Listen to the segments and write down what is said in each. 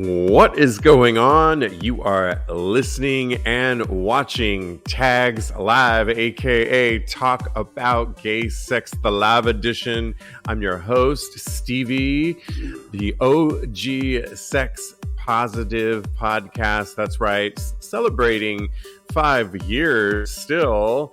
What is going on? You are listening and watching Tags Live, aka Talk About Gay Sex, the live edition. I'm your host, Stevie, the OG Sex Positive podcast. That's right, celebrating 5 years still.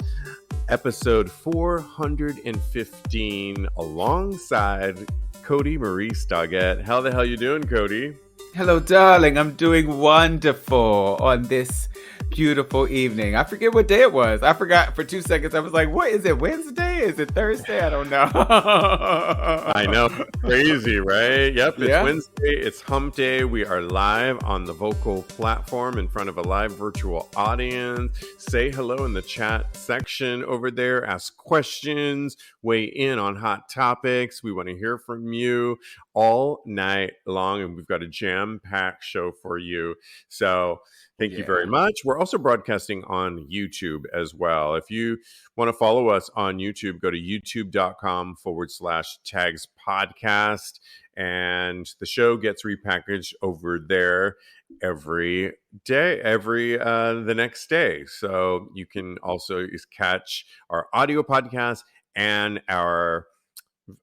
Episode 415 alongside Kodi Maurice Doggette. How the hell you doing, Kodi? Hello, darling. I'm doing wonderful on this beautiful evening. I forget what day it was. I forgot for 2 seconds. I was like, what is it? Wednesday? Is it Thursday? I don't know. I know. Crazy, right? Yep. It's Wednesday. It's hump day. We are live on the vocal platform in front of a live virtual audience. Say hello in the chat section over there. Ask questions. Weigh in on hot topics. We want to hear from you all night long, and we've got a jam-packed show for you. So thank you very much. We're also broadcasting on YouTube as well. If you want to follow us on YouTube, go to youtube.com/TAGSPodcast, and the show gets repackaged over there every day, the next day. So you can also catch our audio podcast and our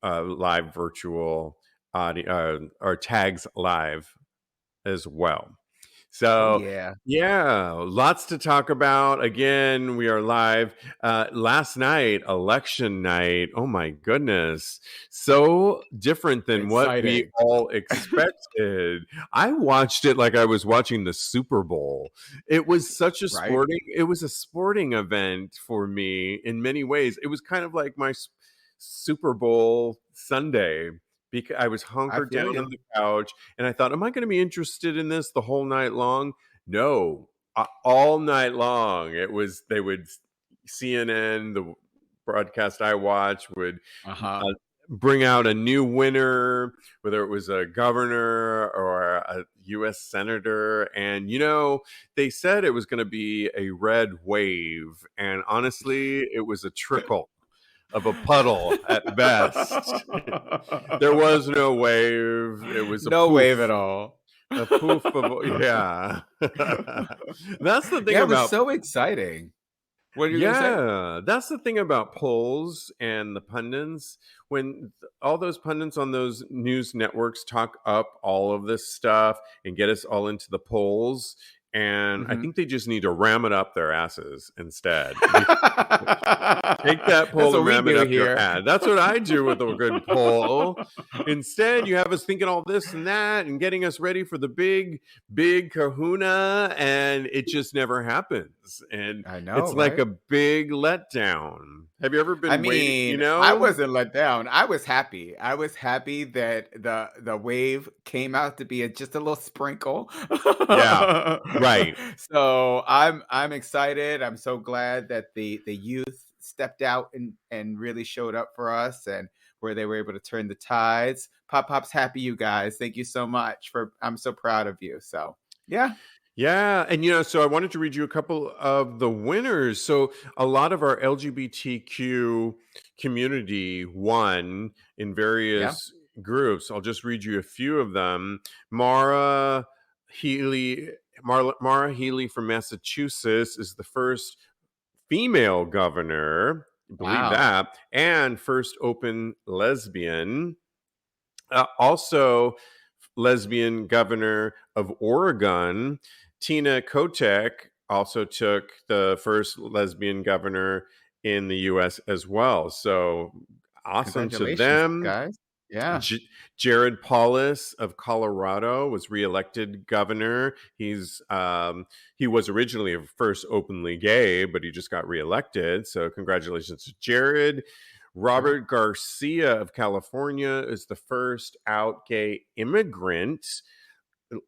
live virtual audio, our Tags Live as well. So yeah, lots to talk about. Again, we are live. Last night, election night. Oh my goodness. So different than what we all expected. I watched it like I was watching the Super Bowl. It was such a sporting event for me in many ways. It was kind of like my Super Bowl Sunday. Because I was hunkered down on the couch and I thought, am I going to be interested in this the whole night long? No, all night long. CNN, the broadcast I watch would bring out a new winner, whether it was a governor or a U.S. senator. And, they said it was going to be a red wave. And honestly, it was a trickle of a puddle at best. There was no wave. It was no wave at all. A poof of That's the thing about. It was so exciting. What are you gonna say? That's the thing about polls and the pundits. When all those pundits on those news networks talk up all of this stuff and get us all into the polls. And I think they just need to ram it up their asses instead. Take that poll and ram it up your ass. That's what I do with a good poll. Instead, you have us thinking all this and that and getting us ready for the big kahuna, and it just never happens. And I know, it's like a big letdown. Have you ever been waiting? I wasn't let down. I was happy. I was happy that the wave came out to be just a little sprinkle. Yeah. Right. So I'm excited. I'm so glad that the youth stepped out and really showed up for us, and where they were able to turn the tides. Pop's happy, you guys. Thank you so much I'm so proud of you. So yeah. Yeah. And, so I wanted to read you a couple of the winners. So a lot of our LGBTQ community won in various groups. I'll just read you a few of them. Mara Healy from Massachusetts is the first female governor. Believe that. And first open lesbian. Also lesbian governor of Oregon. Tina Kotek also took the first lesbian governor in the U.S. as well. So awesome to them, guys. Yeah. Jared Polis of Colorado was reelected governor. He was originally first openly gay, but he just got reelected. So congratulations to Jared. Robert Garcia of California is the first out gay immigrant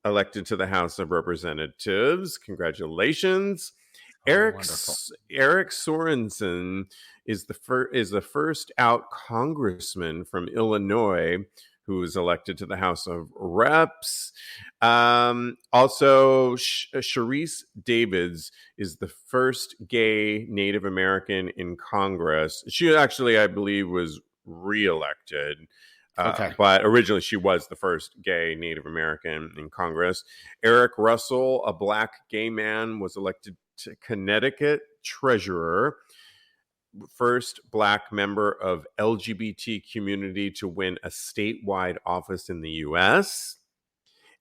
elected to the House of Representatives. Congratulations. Eric Sorensen is the first out congressman from Illinois who was elected to the House of Reps. Also, Sharice Davids is the first gay Native American in Congress. She actually, I believe, was reelected. Okay. But originally she was the first gay Native American in Congress. Eric Russell, a Black gay man, was elected to Connecticut treasurer, first Black member of LGBT community to win a statewide office in the U.S.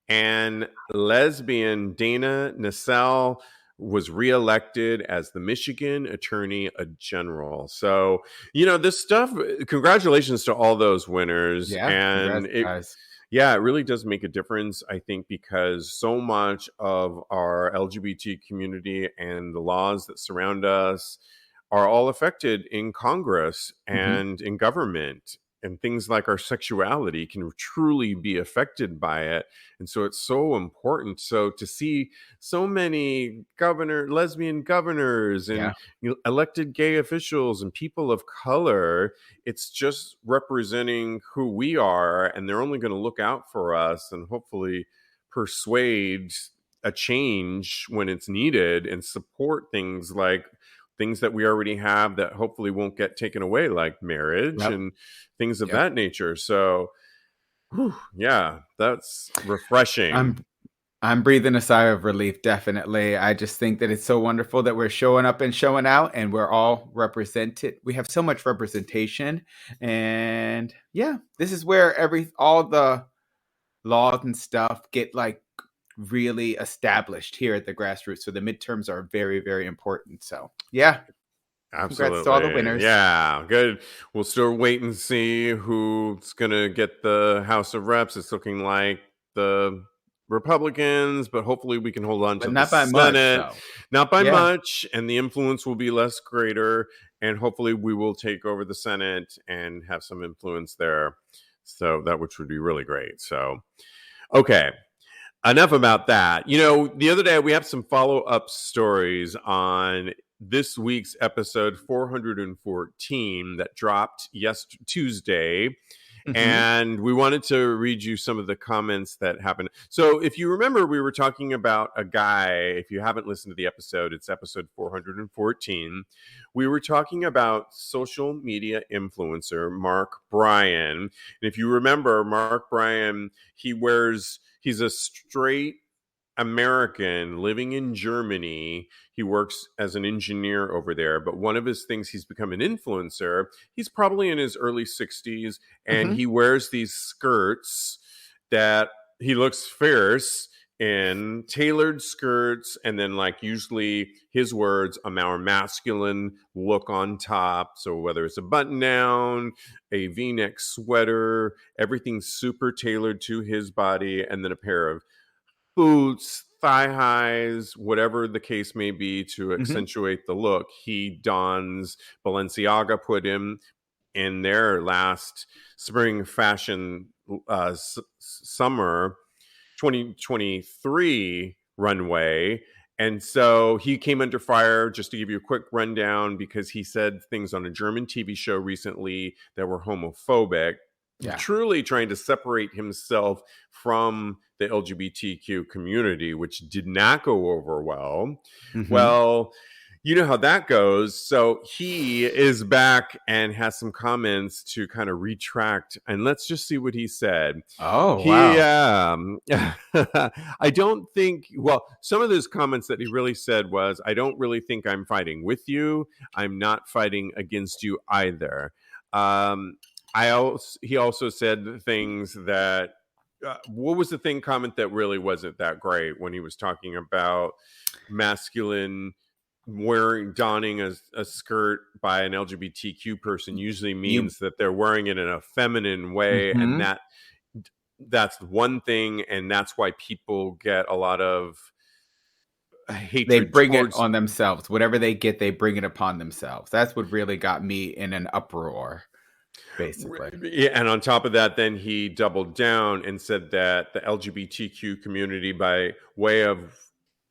And lesbian Dana Nassau was reelected as the Michigan Attorney General. So, this stuff, congratulations to all those winners. Yeah. And Congrats, guys. it really does make a difference, I think, because so much of our LGBT community and the laws that surround us are all affected in Congress and in government. And things like our sexuality can truly be affected by it. And so it's so important. So to see so many lesbian governors and elected gay officials and people of color, it's just representing who we are. And they're only going to look out for us and hopefully persuade a change when it's needed and support things that we already have that hopefully won't get taken away, like marriage and things of that nature. So, that's refreshing. I'm breathing a sigh of relief, definitely. I just think that it's so wonderful that we're showing up and showing out and we're all represented. We have so much representation. And this is where all the laws and stuff get really established here at the grassroots. So the midterms are very, very important. So Absolutely. Congrats to all the winners. Yeah, good. We'll still wait and see who's going to get the House of Reps. It's looking like the Republicans, but hopefully we can hold on to the Senate. Much, not by much, and the influence will be less greater, and hopefully we will take over the Senate and have some influence there. So that which would be really great. So, okay. Enough about that. The other day we have some follow-up stories on this week's episode 414 that dropped Tuesday. And we wanted to read you some of the comments that happened. So if you remember, we were talking about a guy. If you haven't listened to the episode, it's episode 414. We were talking about social media influencer Mark Bryan. And if you remember, Mark Bryan, he's a straight American living in Germany. He works as an engineer over there, but one of his things, he's become an influencer. He's probably in his early 60s, and he wears these skirts that he looks fierce in, tailored skirts, and then usually his words, a more masculine look on top. So whether it's a button down, a V-neck sweater, everything's super tailored to his body, and then a pair of boots, thigh highs, whatever the case may be to accentuate the look. He dons. Balenciaga put him in their last spring fashion summer 2023 runway. And so he came under fire, just to give you a quick rundown, because he said things on a German TV show recently that were homophobic. Truly trying to separate himself from the LGBTQ community, which did not go over well. Well, you know how that goes. So he is back and has some comments to kind of retract. And let's just see what he said. Oh, wow. I don't think, some of those comments that he really said was, I don't really think I'm fighting with you. I'm not fighting against you either. He also said things that, what was the comment that really wasn't that great when he was talking about masculine donning a skirt by an LGBTQ person usually means that they're wearing it in a feminine way. And that's one thing. And that's why people get a lot of hatred. They bring it on themselves. Whatever they get, they bring it upon themselves. That's what really got me in an uproar. Basically. Yeah, and on top of that, then he doubled down and said that the LGBTQ community, by way of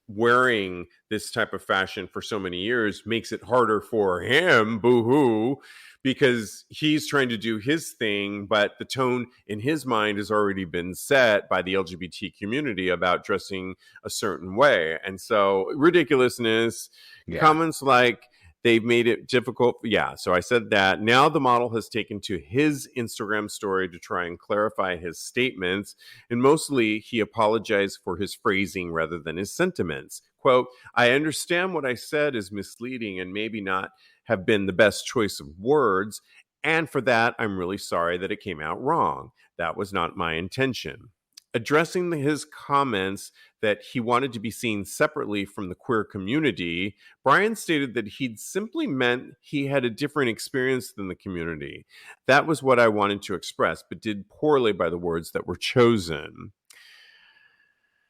wearing this type of fashion for so many years, makes it harder for him, boo-hoo, because he's trying to do his thing, but the tone in his mind has already been set by the LGBT community about dressing a certain way. And so ridiculousness, comments like, They've made it difficult. Yeah, so I said that. Now the model has taken to his Instagram story to try and clarify his statements. And mostly he apologized for his phrasing rather than his sentiments. Quote, I understand what I said is misleading and maybe not have been the best choice of words. And for that, I'm really sorry that it came out wrong. That was not my intention. Addressing his comments that he wanted to be seen separately from the queer community, Bryan stated that he'd simply meant he had a different experience than the community. That was what I wanted to express, but did poorly by the words that were chosen.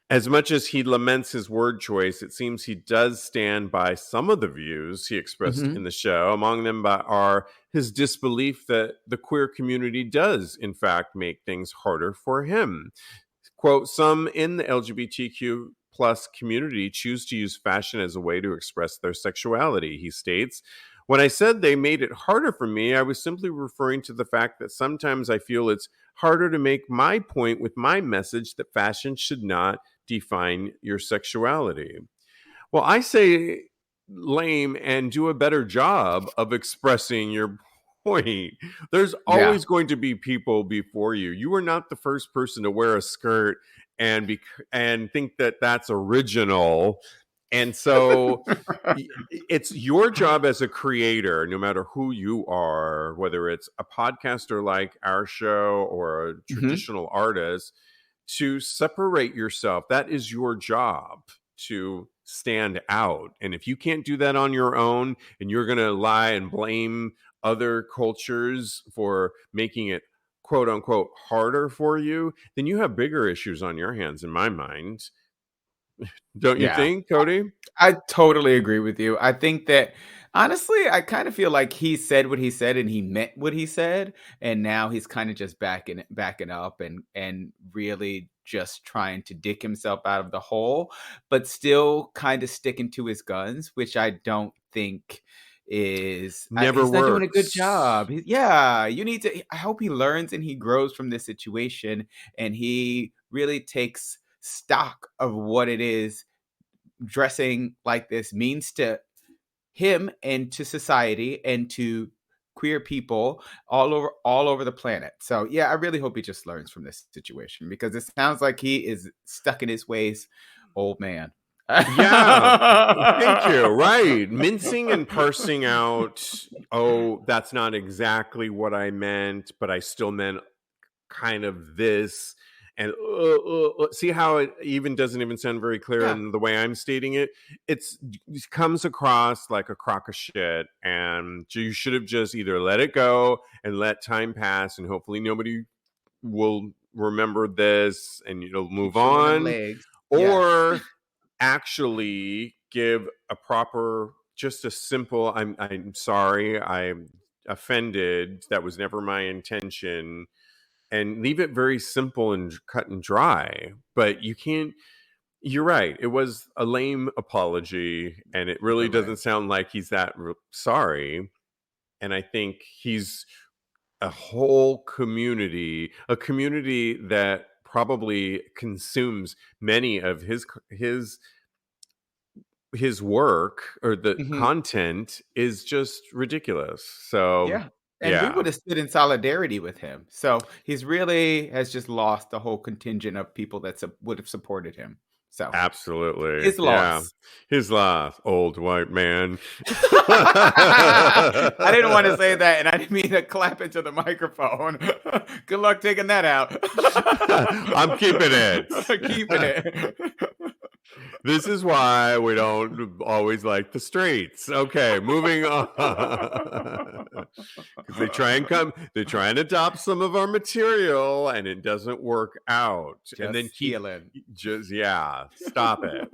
As much as he laments his word choice, it seems he does stand by some of the views he expressed in the show. Among them are his disbelief that the queer community does, in fact, make things harder for him. Quote, some in the LGBTQ plus community choose to use fashion as a way to express their sexuality, he states. When I said they made it harder for me, I was simply referring to the fact that sometimes I feel it's harder to make my point with my message that fashion should not define your sexuality. Well, I say lame and do a better job of expressing your point. There's always going to be people before you. You are not the first person to wear a skirt and think that that's original. And so it's your job as a creator, no matter who you are, whether it's a podcaster like our show or a traditional artist, to separate yourself. That is your job, to stand out. And if you can't do that on your own and you're going to lie and blame other cultures for making it quote unquote harder for you, then you have bigger issues on your hands, in my mind. Don't you think, Kodi? I totally agree with you. I think that honestly, I kind of feel like he said what he said and he meant what he said, and now he's kind of just backing up and really just trying to dig himself out of the hole, but still kind of sticking to his guns, which I don't think is Never he's not doing a good works. job. You need to. I hope he learns and he grows from this situation, and he really takes stock of what it is dressing like this means to him and to society and to queer people all over the planet. So yeah, I really hope he just learns from this situation, because it sounds like he is stuck in his ways, old man. Yeah, thank you. Right. Mincing and parsing out, oh, that's not exactly what I meant, but I still meant kind of this. And see how it even doesn't even sound very clear in the way I'm stating it. It comes across like a crock of shit, and you should have just either let it go and let time pass, and hopefully nobody will remember this and you'll move on, or actually give a proper, just a simple I'm sorry, I'm offended, that was never my intention, and leave it very simple and cut and dry. But you can't, you're right, it was a lame apology and it really doesn't sound like he's that sorry. And I think he's a whole community, a community that probably consumes many of his work, or the content is just ridiculous. So and we would have stood in solidarity with him. So he's really has just lost the whole contingent of people that would have supported him. So absolutely, his loss. His loss, old white man. I didn't want to say that, and I didn't mean to clap into the microphone. Good luck taking that out. I'm keeping it. Keeping it. This is why we don't always like the streets. Okay, moving on. They try and adopt some of our material, and it doesn't work out. And then stop it.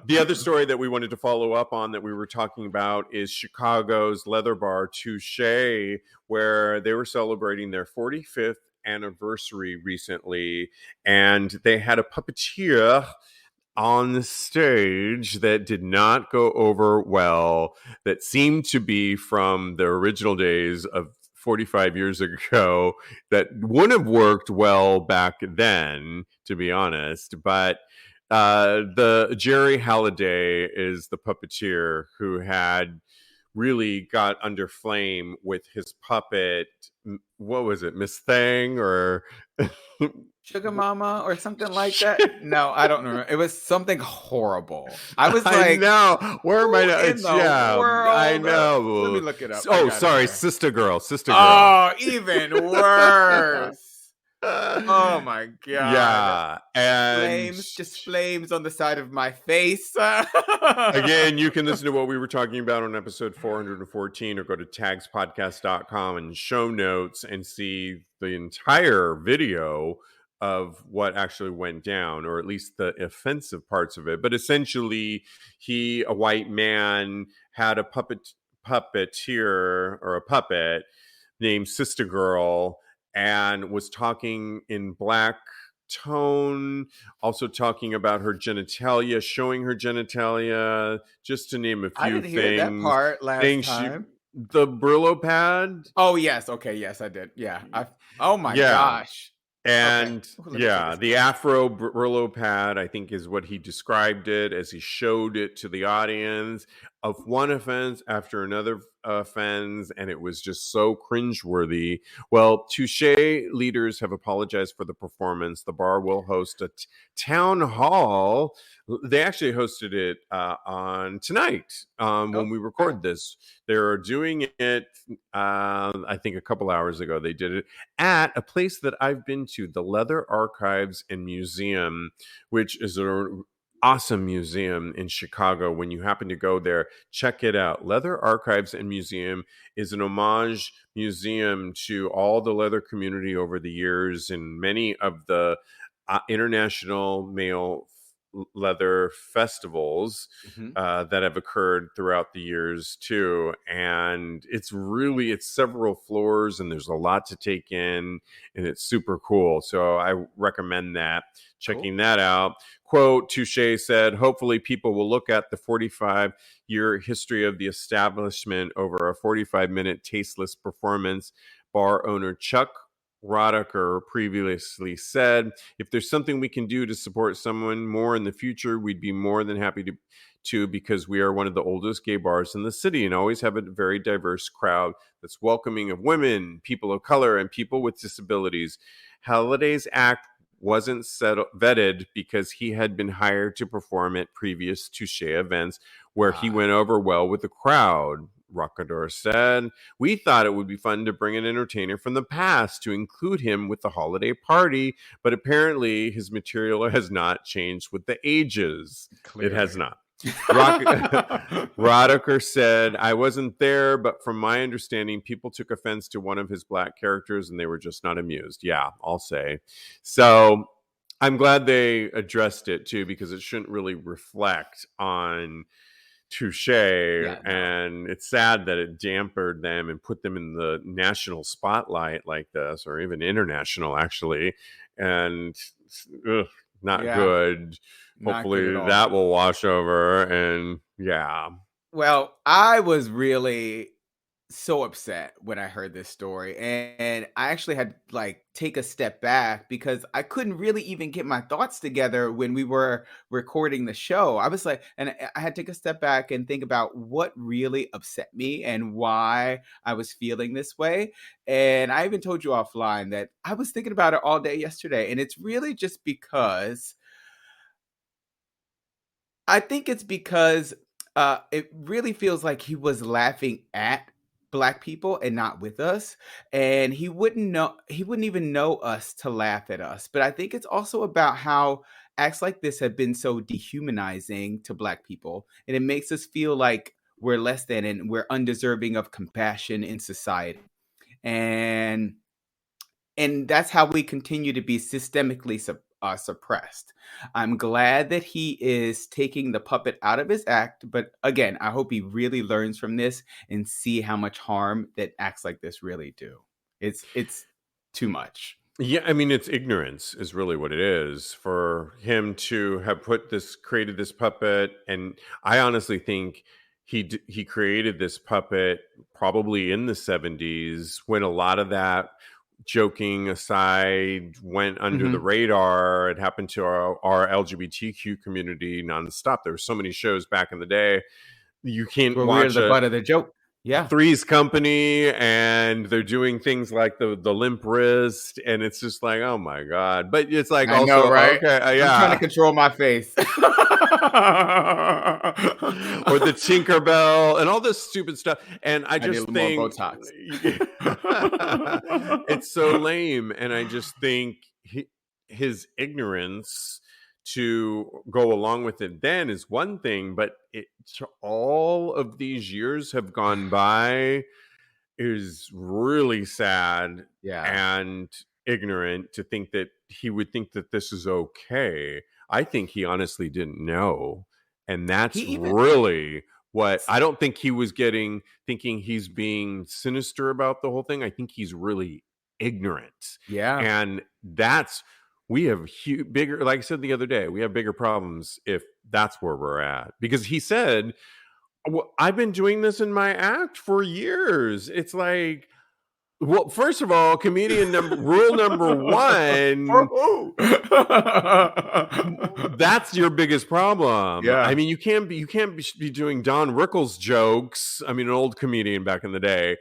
The other story that we wanted to follow up on that we were talking about is Chicago's leather bar Touche, where they were celebrating their 45th anniversary recently, and they had a puppeteer on the stage that did not go over well, that seemed to be from the original days of 45 years ago, that wouldn't have worked well back then, to be honest. But the Jerry Halliday is the puppeteer who had really got under flame with his puppet. What was it, Miss Thang or Sugar Mama or something like that? No, I don't remember. It was something horrible. I was I like, know. Where am I who now? in It's the I world? Let me know. look it up. I Oh, got it sorry, here. Sister Girl. Oh, even worse. Oh my God. Yeah, and Flames, just flames on the side of my face. again, you can listen to what we were talking about on episode 414 or go to TAGSPodcast.com and show notes and see the entire video of what actually went down, or at least the offensive parts of it. But essentially, a white man, had a puppeteer or a puppet named Sister Girl and was talking in black tone, also talking about her genitalia, showing her genitalia, just to name a I few didn't hear that things. part last time. The Brillo pad. Oh yes, okay, yes, I did. Yeah. Oh my Yeah. gosh. Okay. And Let me take yeah, a the screenshot. Afro Brillo pad, I think, is what he described it as he showed it to the audience, of one offense after another offense. And it was just so cringeworthy. Well, Touche leaders have apologized for the performance. The bar will host a town hall. They actually hosted it on tonight when we Okay. record this. They're doing it, I think, a couple hours ago. They did it at a place that I've been to, the Leather Archives and Museum, which is an awesome museum in Chicago. When you happen to go there, check it out. Leather Archives and Museum is an homage museum to all the leather community over the years, and many of the international male leather festivals Mhm. that have occurred throughout the years too. And it's several floors and there's a lot to take in, and it's super cool. So I recommend Cool. checking that out. Quote, Touche said, hopefully people will look at the 45-year history of the establishment over a 45-minute tasteless performance. Bar owner Chuck Roddicker previously said, if there's something we can do to support someone more in the future, we'd be more than happy to, because we are one of the oldest gay bars in the city and always have a very diverse crowd that's welcoming of women, people of color, and people with disabilities. Holiday's act wasn't vetted because he had been hired to perform at previous Touche events where he went over well with the crowd. Rockador said, we thought it would be fun to bring an entertainer from the past to include him with the holiday party, but apparently his material has not changed with the ages. It has Clearly. not. Roddicker said, I wasn't there, but from my understanding, people took offense to one of his black characters and they were just not amused. Yeah, I'll say. So I'm glad they addressed it too, because it shouldn't really reflect on Touche. Yeah, no. And it's sad that it dampened them and put them in the national spotlight like this, or even international, actually. And ugh, not Yeah, good. not good at Hopefully all. that will wash over. And yeah. Well, I was really so upset when I heard this story, and I actually had to, like, take a step back because I couldn't really even get my thoughts together when we were recording the show. I was like, and I had to take a step back and think about what really upset me and why I was feeling this way. And I even told you offline that I was thinking about it all day yesterday, and it's really just because I think it's because it really feels like he was laughing at black people and not with us, and he wouldn't even know us to laugh at us. But I think it's also about how acts like this have been so dehumanizing to black people, and it makes us feel like we're less than and we're undeserving of compassion in society. And that's how we continue to be systemically suppressed. I'm glad that he is taking the puppet out of his act, but again, I hope he really learns from this and see how much harm that acts like this really do. It's too much. Yeah, I mean, it's ignorance is really what it is for him to have created this puppet. And I honestly think he created this puppet probably in the 70s, when a lot of that, joking aside, went under the Mhm. radar. It happened to our LGBTQ community nonstop. There were so many shows back in the day. You can't Where we are watch the a butt of the joke. Three's Company, and they're doing things like the limp wrist, and it's just like, oh my god. But it's like, I also know, right? okay, I'm trying to yeah. control my face. Or the Tinkerbell and all this stupid stuff. And I just need more think Botox. it's so lame. And I just think his ignorance to go along with it then is one thing, but all of these years have gone by is really sad and ignorant to think that he would think that this is okay. I think he honestly didn't know. And that's really what I don't think he was thinking he's being sinister about the whole thing. I think he's really ignorant. Yeah. And we have bigger, like I said the other day, we have bigger problems if that's where we're at. Because he said, well, I've been doing this in my act for years. It's like, well, first of all, comedian rule number one, that's your biggest problem. Yeah. I mean, you can't be doing Don Rickles jokes. I mean, an old comedian back in the day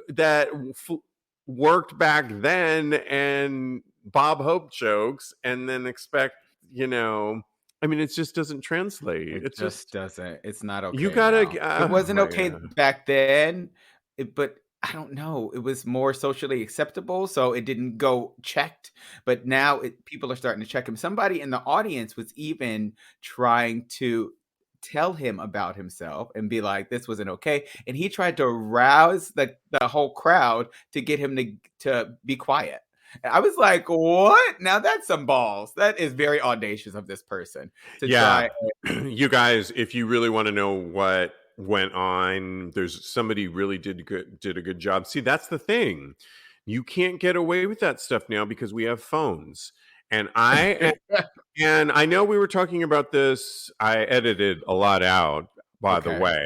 that worked back then, and Bob Hope jokes, and then expect, I mean, it just doesn't translate. It just doesn't. It's not okay. You gotta. It wasn't okay back then, but I don't know. It was more socially acceptable, so it didn't go checked. But now people are starting to check him. Somebody in the audience was even trying to tell him about himself and be like, this wasn't okay. And he tried to rouse the whole crowd to get him to be quiet. I was like, what? Now that's some balls. That is very audacious of this person to try. You guys, if you really want to know what went on, there's somebody really did a good job. See, that's the thing. You can't get away with that stuff now because we have phones. And and I know we were talking about this. I edited a lot out, by the way.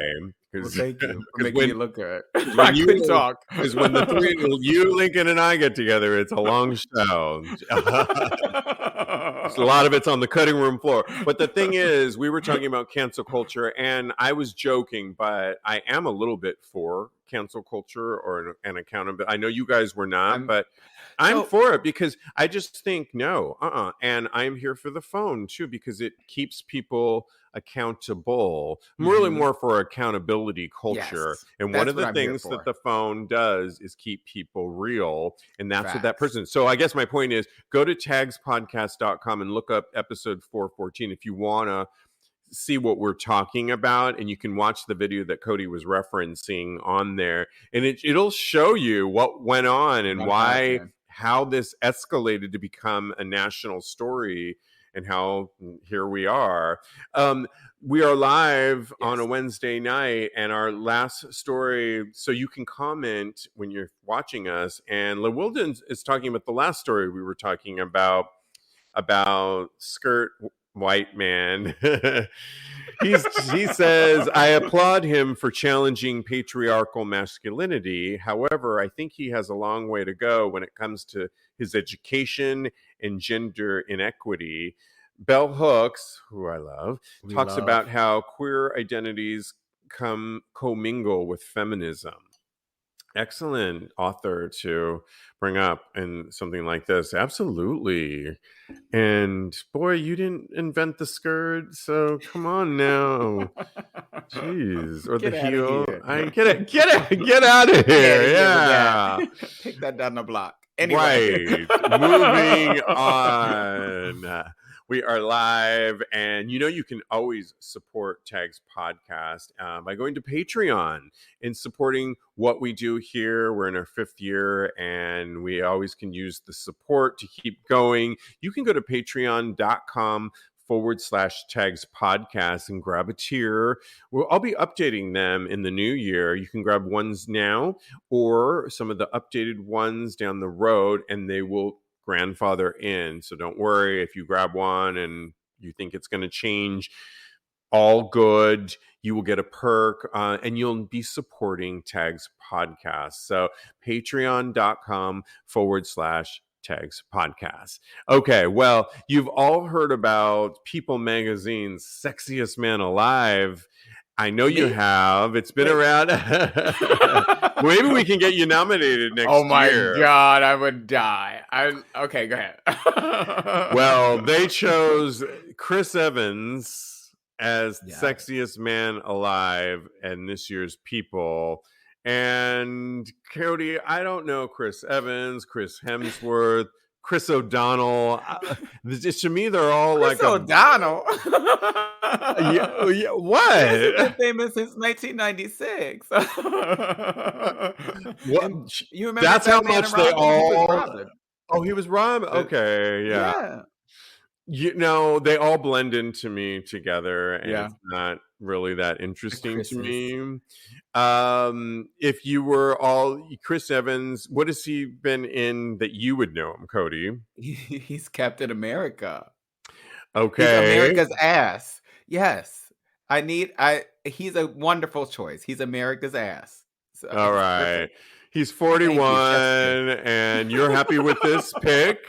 Well, thank you for making me look good. I couldn't talk. Because when the three, you, Lincoln, and I get together, it's a long show. A lot of it's on the cutting room floor. But the thing is, we were talking about cancel culture, and I was joking, but I am a little bit for cancel culture or an accountability. I know you guys were not, but I'm for it because I just think and I'm here for the phone too because it keeps people accountable. I'm really more for accountability culture. And one of the things that the phone does is keep people real. And that's what that person. So I guess my point is go to TAGSPodcast.com and look up episode 414 if you want to see what we're talking about, and you can watch the video that Kodi was referencing on there, and it'll show you what went on and how this escalated to become a national story, and how here we are. We are live on a Wednesday night, and our last story, so you can comment when you're watching us, and LeWilden is talking about the last story we were talking about skirt white man. He says, I applaud him for challenging patriarchal masculinity. However, I think he has a long way to go when it comes to his education and gender inequity. Bell Hooks, who I love, talks about how queer identities commingle with feminism. Excellent author to bring up in something like this. Absolutely. And boy, you didn't invent the skirt, so come on now. Jeez. Or Get the outta heel. here. Get out of here. Yeah. Take that down the block. Anyway. Right. Moving on. We are live, and you can always support Tags Podcast by going to Patreon and supporting what we do here. We're in our 5th year, and we always can use the support to keep going. You can go to patreon.com/Tags Podcast and grab a tier. I'll be updating them in the new year. You can grab ones now or some of the updated ones down the road, and they will grandfather in. So don't worry if you grab one and you think it's going to change. All good. You will get a perk and you'll be supporting Tags Podcast. So patreon.com/Tags Podcast. Okay, well, you've all heard about People Magazine's Sexiest Man Alive. I know you Me? have. It's been Wait. around. Maybe we can get you nominated next Oh my year. God, I would die. Okay, go ahead. Well, they chose Chris Evans as Yeah. Sexiest Man Alive and this year's People. And Kodi, I don't know Chris Evans, Chris Hemsworth, Chris O'Donnell. To me, they're all Chris like a O'Donnell. Chris has been what? famous since 1996. What? And you remember That's how Batman and much they Robin? He was all. Robin. Oh, he was Rob. Okay, yeah. Yeah. They all blend into me together, and Yeah. it's not really that The interesting to Chris's. me. If you were all Chris Evans, what has he been in that you would know him, Kodi? He's Captain America. He's Okay. America's ass. Yes. He's a wonderful choice. He's America's ass. So All he's right. perfect. He's Thank 41, you. Chef's kiss. and you're happy with this pick?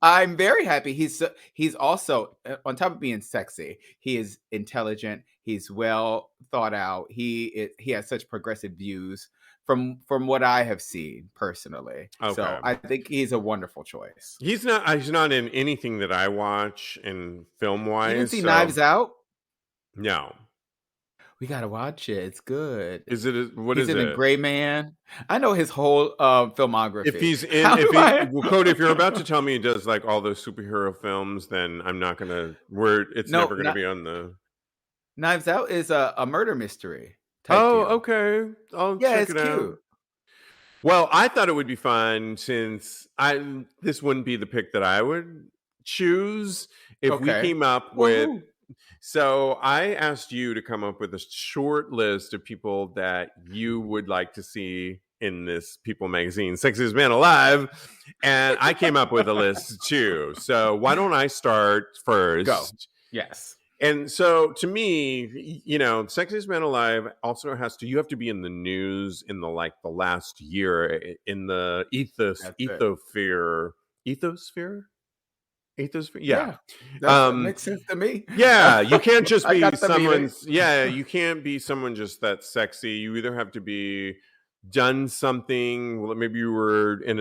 I'm very happy. He's also on top of being sexy. He is intelligent. He's well thought out. He has such progressive views from what I have seen personally. Okay. So I think he's a wonderful choice. He's not in anything that I watch in film wise. You didn't see Knives Out? No. We gotta watch it. It's good. Is it? What He's is in it? The Gray Man. I know his whole filmography. If he's in, Cody, if you're about to tell me he does like all those superhero films, then I'm not gonna. It's never gonna be on the. Knives Out is a murder mystery type Oh, deal. okay. I'll check it out. Cute. Well, I thought it would be fun since this wouldn't be the pick that I would choose if we came up with. Woo-hoo. So I asked you to come up with a short list of people that you would like to see in this People magazine, Sexiest Man Alive, and I came up with a list too. So why don't I start first? Go. Yes. And so to me, Sexiest Man Alive also you have to be in the news in the last year in the ethosphere. Yeah. That makes sense to me. Yeah, you can't just be someone's. you can't be someone just that sexy. You either have to be done something. Well, maybe you were in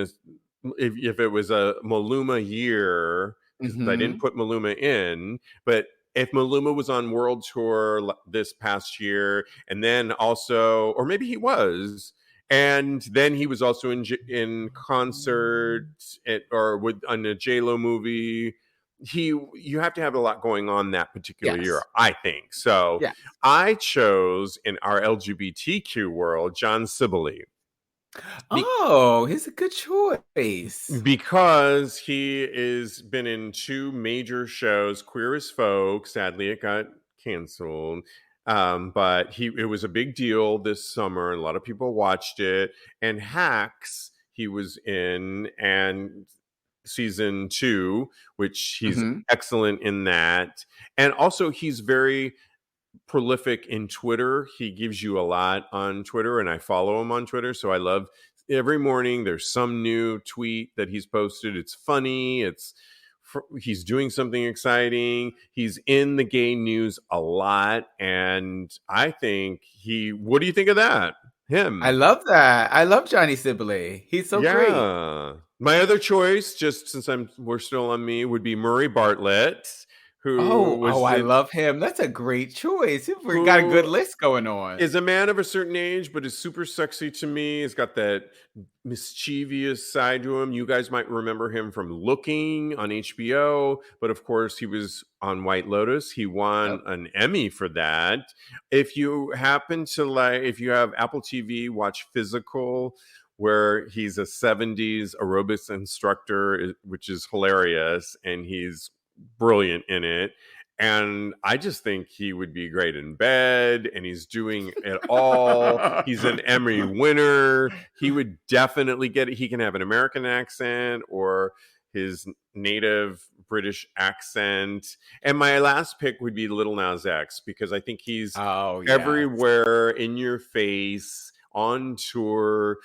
if it was a Maluma year, because I didn't put Maluma in, but if Maluma was on world tour this past year, and then also, or maybe he was, and then he was also in concert on a J-Lo movie. You have to have a lot going on that particular year, I think. So I chose in our LGBTQ world, John Sibley. He's a good choice. Because he has been in 2 major shows, Queer as Folk. Sadly, it got canceled. But it was a big deal this summer, and a lot of people watched it. And Hacks, he was in, and season 2, which he's excellent in that. And also, he's very prolific in Twitter. He gives you a lot on Twitter, and I follow him on Twitter. So I love every morning there's some new tweet that he's posted. It's funny. He's doing something exciting. He's in the gay news a lot. And I think what do you think of that? Him. I love that. I love Johnny Sibley. He's so great. My other choice, just since we're still on me, would be Murray Bartlett. I love him. That's a great choice. We got a good list going on. Is a man of a certain age, but is super sexy to me. He's got that mischievous side to him. You guys might remember him from Looking on HBO, but of course he was on White Lotus. He won an Emmy for that. If you happen to if you have Apple TV, watch Physical, where he's a 70s aerobics instructor, which is hilarious, and he's brilliant in it. And I just think he would be great in bed, and he's doing it all. He's an Emmy winner. He would definitely get it. He can have an American accent or his native British accent. And my last pick would be Lil Nas X, because I think he's everywhere, in your face, on tour.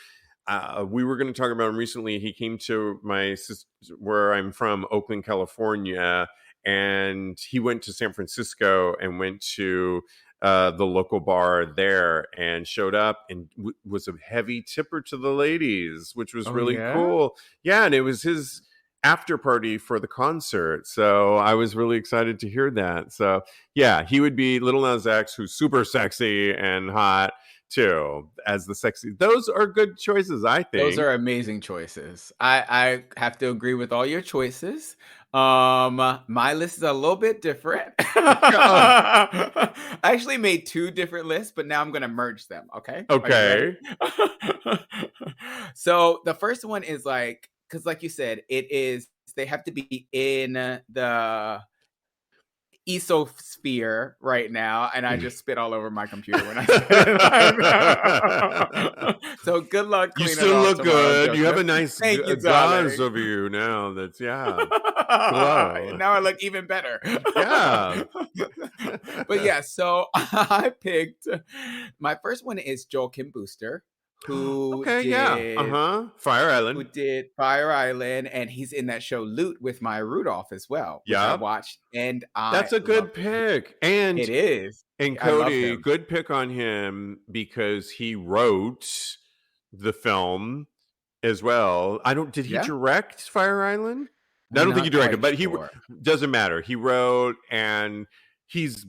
We were going to talk about him recently. He came to my sister, where I'm from, Oakland, California, and he went to San Francisco and went to the local bar there, and showed up and was a heavy tipper to the ladies, which was Oh, really yeah? cool. Yeah, and it was his after party for the concert, so I was really excited to hear that. So yeah, he would be Little Nas X, who's super sexy and hot too, as the sexy. Those are good choices, I Those think. are amazing choices. I have to agree with all your choices. My list is a little bit different. Oh, I actually made two different lists, but now I'm gonna merge them. Okay, are you ready? okay. So the first one is like, because like you said, it is they have to be in the esosphere right now, and I just spit all over my computer when I said it like that. So good luck You cleaning it still off look tomorrow, good. You have Joseph. a nice Thank you, gauze darling. over you now. That's, yeah, glow. Now I look even better. Yeah. But yeah, so I picked my first one is Joel Kim Booster, who Okay, yeah. did Uh-huh. Fire who Island. did Fire Island, and he's in that show Loot with Maya Rudolph as well, which I Yep. watched and I That's a good loved it. pick. And It is. I love Cody, him. good pick on him because he wrote the film as well. I don't, did he Yeah, direct Fire Island? I I'm don't think he not directed, quite but he sure. doesn't matter. He wrote, and he's,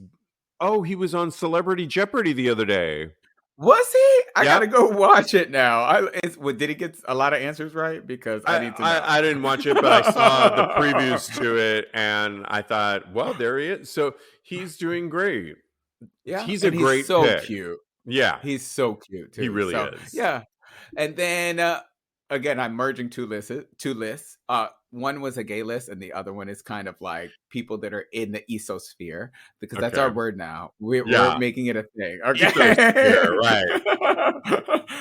oh, he was on Celebrity Jeopardy the other day. Was he? I gotta Yep. go watch it now. Did he get a lot of answers right? Because I need to know. I didn't watch it, but I saw the previews to it, and I thought, well, there he is. So he's doing great. Yeah, He's a and he's great so pick. cute. Yeah, He's so cute he too. really So is. yeah, and then again, I'm merging two lists. Two lists. One was a gay list, and the other one is kind of like people that are in the esosphere, because that's our Okay. word now. We're Yeah. making it a thing. Ethosphere, Okay. right.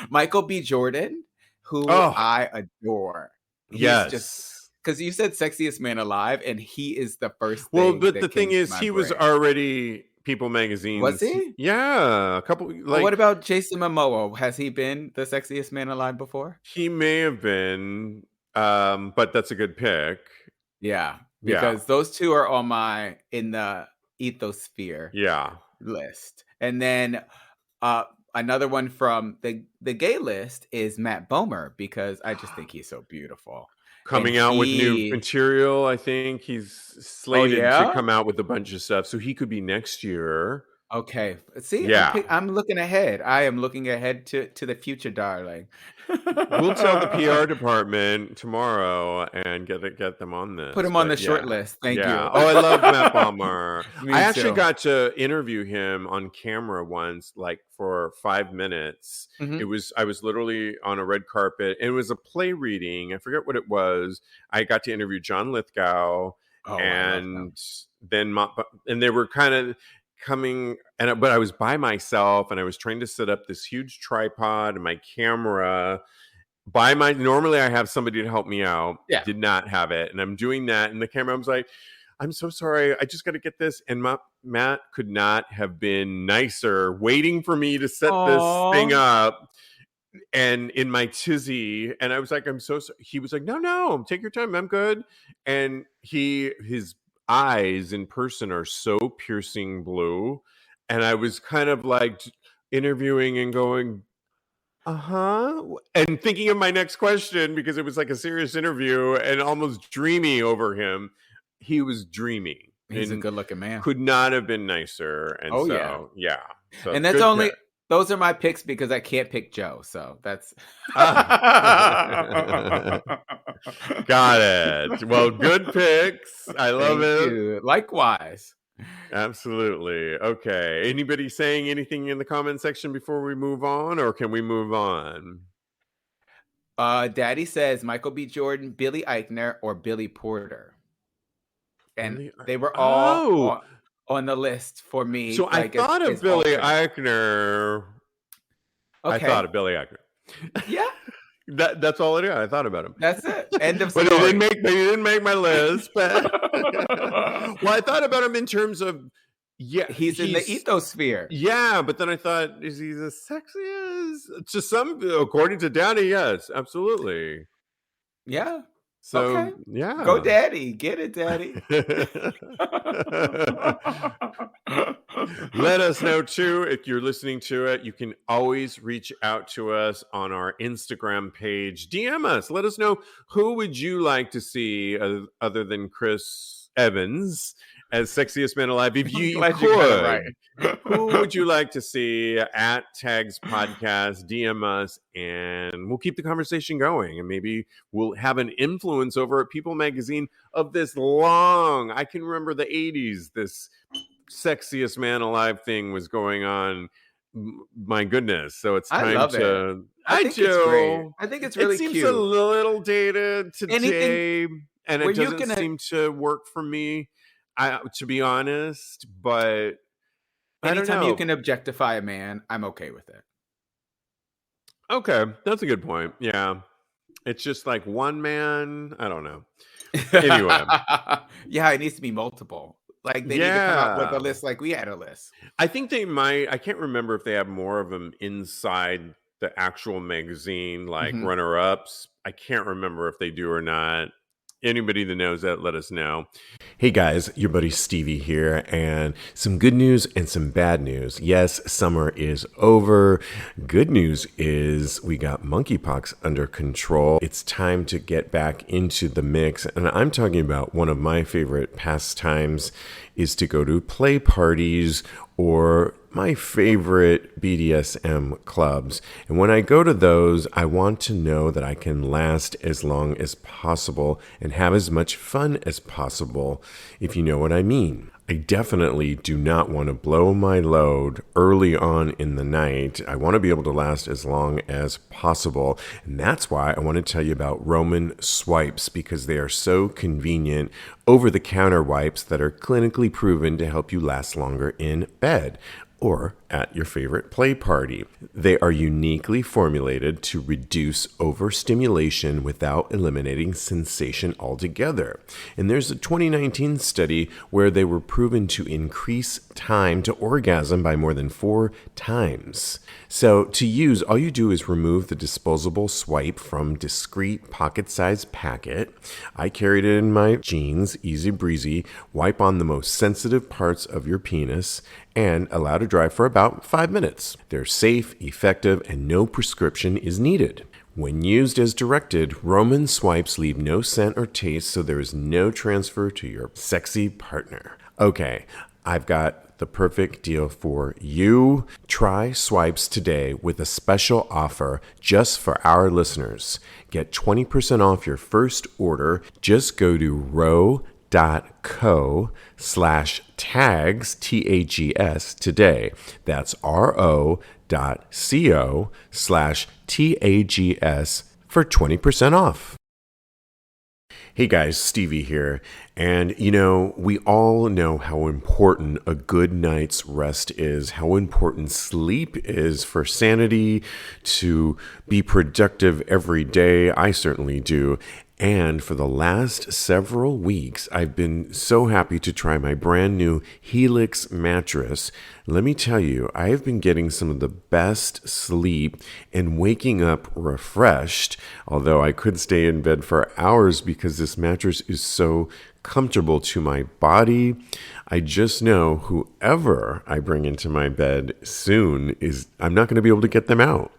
Michael B. Jordan, who Oh, I adore. He's just yes. because you said sexiest man alive, and he is the first Well, thing but the that came thing to is, my he was brain. already People Was Magazine's. he? Yeah, a couple, Well, what like, about Jason Momoa? Has he been the sexiest man alive before? he may have been, but that's a good pick. Yeah, Yeah. because those two are on my in the ethosphere Yeah. list. And then uh another one from the gay list is Matt Bomer, because I just think he's so beautiful. And Coming out with new material. I think he's oh slated to yeah? come out with a bunch of stuff, so he could be next year. Okay. See, Yeah. I'm looking ahead. I am looking ahead to the future, darling. We'll tell the PR department tomorrow and get them on Put this. him on But the short yeah. list. Thank Yeah. you. Oh, I love Matt Palmer. I Me actually too. got to interview him on camera once, like for 5 minutes. Mhm. I was literally on a red carpet. It was a play reading. I forget what it was. I got to interview John Lithgow, Oh, I love him. and then and they were kind of coming, but I was by myself, and I was trying to set up this huge tripod and my camera normally I have somebody to help me out. Yeah. Did not have it, and I'm doing that, and the camera, I was like, I'm so sorry, I just got to get this. And Matt could not have been nicer, waiting for me to set this thing Oh, up, and in my tizzy, and I was like, I'm so sorry. He was like, no, take your time, I'm good. And his eyes in person are so piercing blue, and I was kind of like interviewing and going, and thinking of my next question, because it was like a serious interview, and almost dreamy over him. He was dreamy he's a and good looking man. could not have been nicer. And Oh yeah. so, yeah. So And that's good pick. only those are my picks because I can't pick Joe. So that's Ah. Got it. Well, good picks. I love Thank it. you. Likewise. Absolutely. Okay. Anybody saying anything in the comment section before we move on, or can we move on? Daddy says Michael B. Jordan, Billy Eichner, or Billy Porter. And Billy, they were all oh, on the list for me. so I Like thought of as Billy alternate. Eichner. I thought Okay. of Billy Eichner. Yeah. That's all it is. I thought about him. That's it. End of But story. he didn't make my list. But well, I thought about him in terms of, yeah, he's in the ethosphere. Yeah, but then I thought, is he the sexiest? To some, according to Daddy, yes, absolutely. Yeah. So Okay. yeah, Go daddy. Get it, daddy. Let us know too if you're listening to it. You can always reach out to us on our Instagram page. DM us. Let us know, who would you like to see other than Chris Evans as Sexiest Man Alive if I'm you glad you got it could? right. Who would you like to see at TAGSPodcast? DM us and we'll keep the conversation going. And maybe we'll have an influence over at People Magazine of this long, I can remember the 80s, this Sexiest Man Alive thing was going on. My goodness. So it's I time love it. to. I think it's great. do. I think it's really It seems cute. a little dated today, and where it you doesn't can- seem to work for me, to be honest. But I don't Anytime know. you can objectify a man, I'm okay with it. Okay, that's a good point. Yeah. It's just like one man. I don't know. Anyway. Yeah, it needs to be multiple. Like they need to come up with a Yeah. list like we had a list. I think they might. I can't remember if they have more of them inside the actual magazine, like Mhm. runner-ups. I can't remember if they do or not. Anybody that knows that, let us know. Hey guys, your buddy Stevie here, and some good news and some bad news. Yes, summer is over. Good news is we got monkeypox under control. It's time to get back into the mix, and I'm talking about one of my favorite pastimes is to go to play parties or my favorite BDSM clubs. And when I go to those, I want to know that I can last as long as possible and have as much fun as possible, if you know what I mean. I definitely do not want to blow my load early on in the night. I want to be able to last as long as possible. And that's why I want to tell you about Roman swipes, because they are so convenient over-the-counter wipes that are clinically proven to help you last longer in bed or at your favorite play party. They are uniquely formulated to reduce overstimulation without eliminating sensation altogether. And there's a 2019 study where they were proven to increase time to orgasm by more than 4 times. So to use, all you do is remove the disposable swipe from discreet pocket-sized packet. I carried it in my jeans, easy breezy, wipe on the most sensitive parts of your penis, and allow to dry for about 5 minutes. They're safe, effective, and no prescription is needed. When used as directed, Roman swipes leave no scent or taste, so there is no transfer to your sexy partner. Okay, I've got the perfect deal for you. Try swipes today with a special offer just for our listeners. Get 20% off your first order. Just go to ro.co/tags, TAGS today. That's ro.co/TAGS for 20% off. Hey guys, Stevie here. And you know, we all know how important a good night's rest is, how important sleep is for sanity, to be productive every day. I certainly do. And for the last several weeks, I've been so happy to try my brand new Helix Mattress. Let me tell you, I have been getting some of the best sleep and waking up refreshed, although I could stay in bed for hours because this mattress is so comfortable to my body. I just know whoever I bring into my bed soon I'm not going to be able to get them out.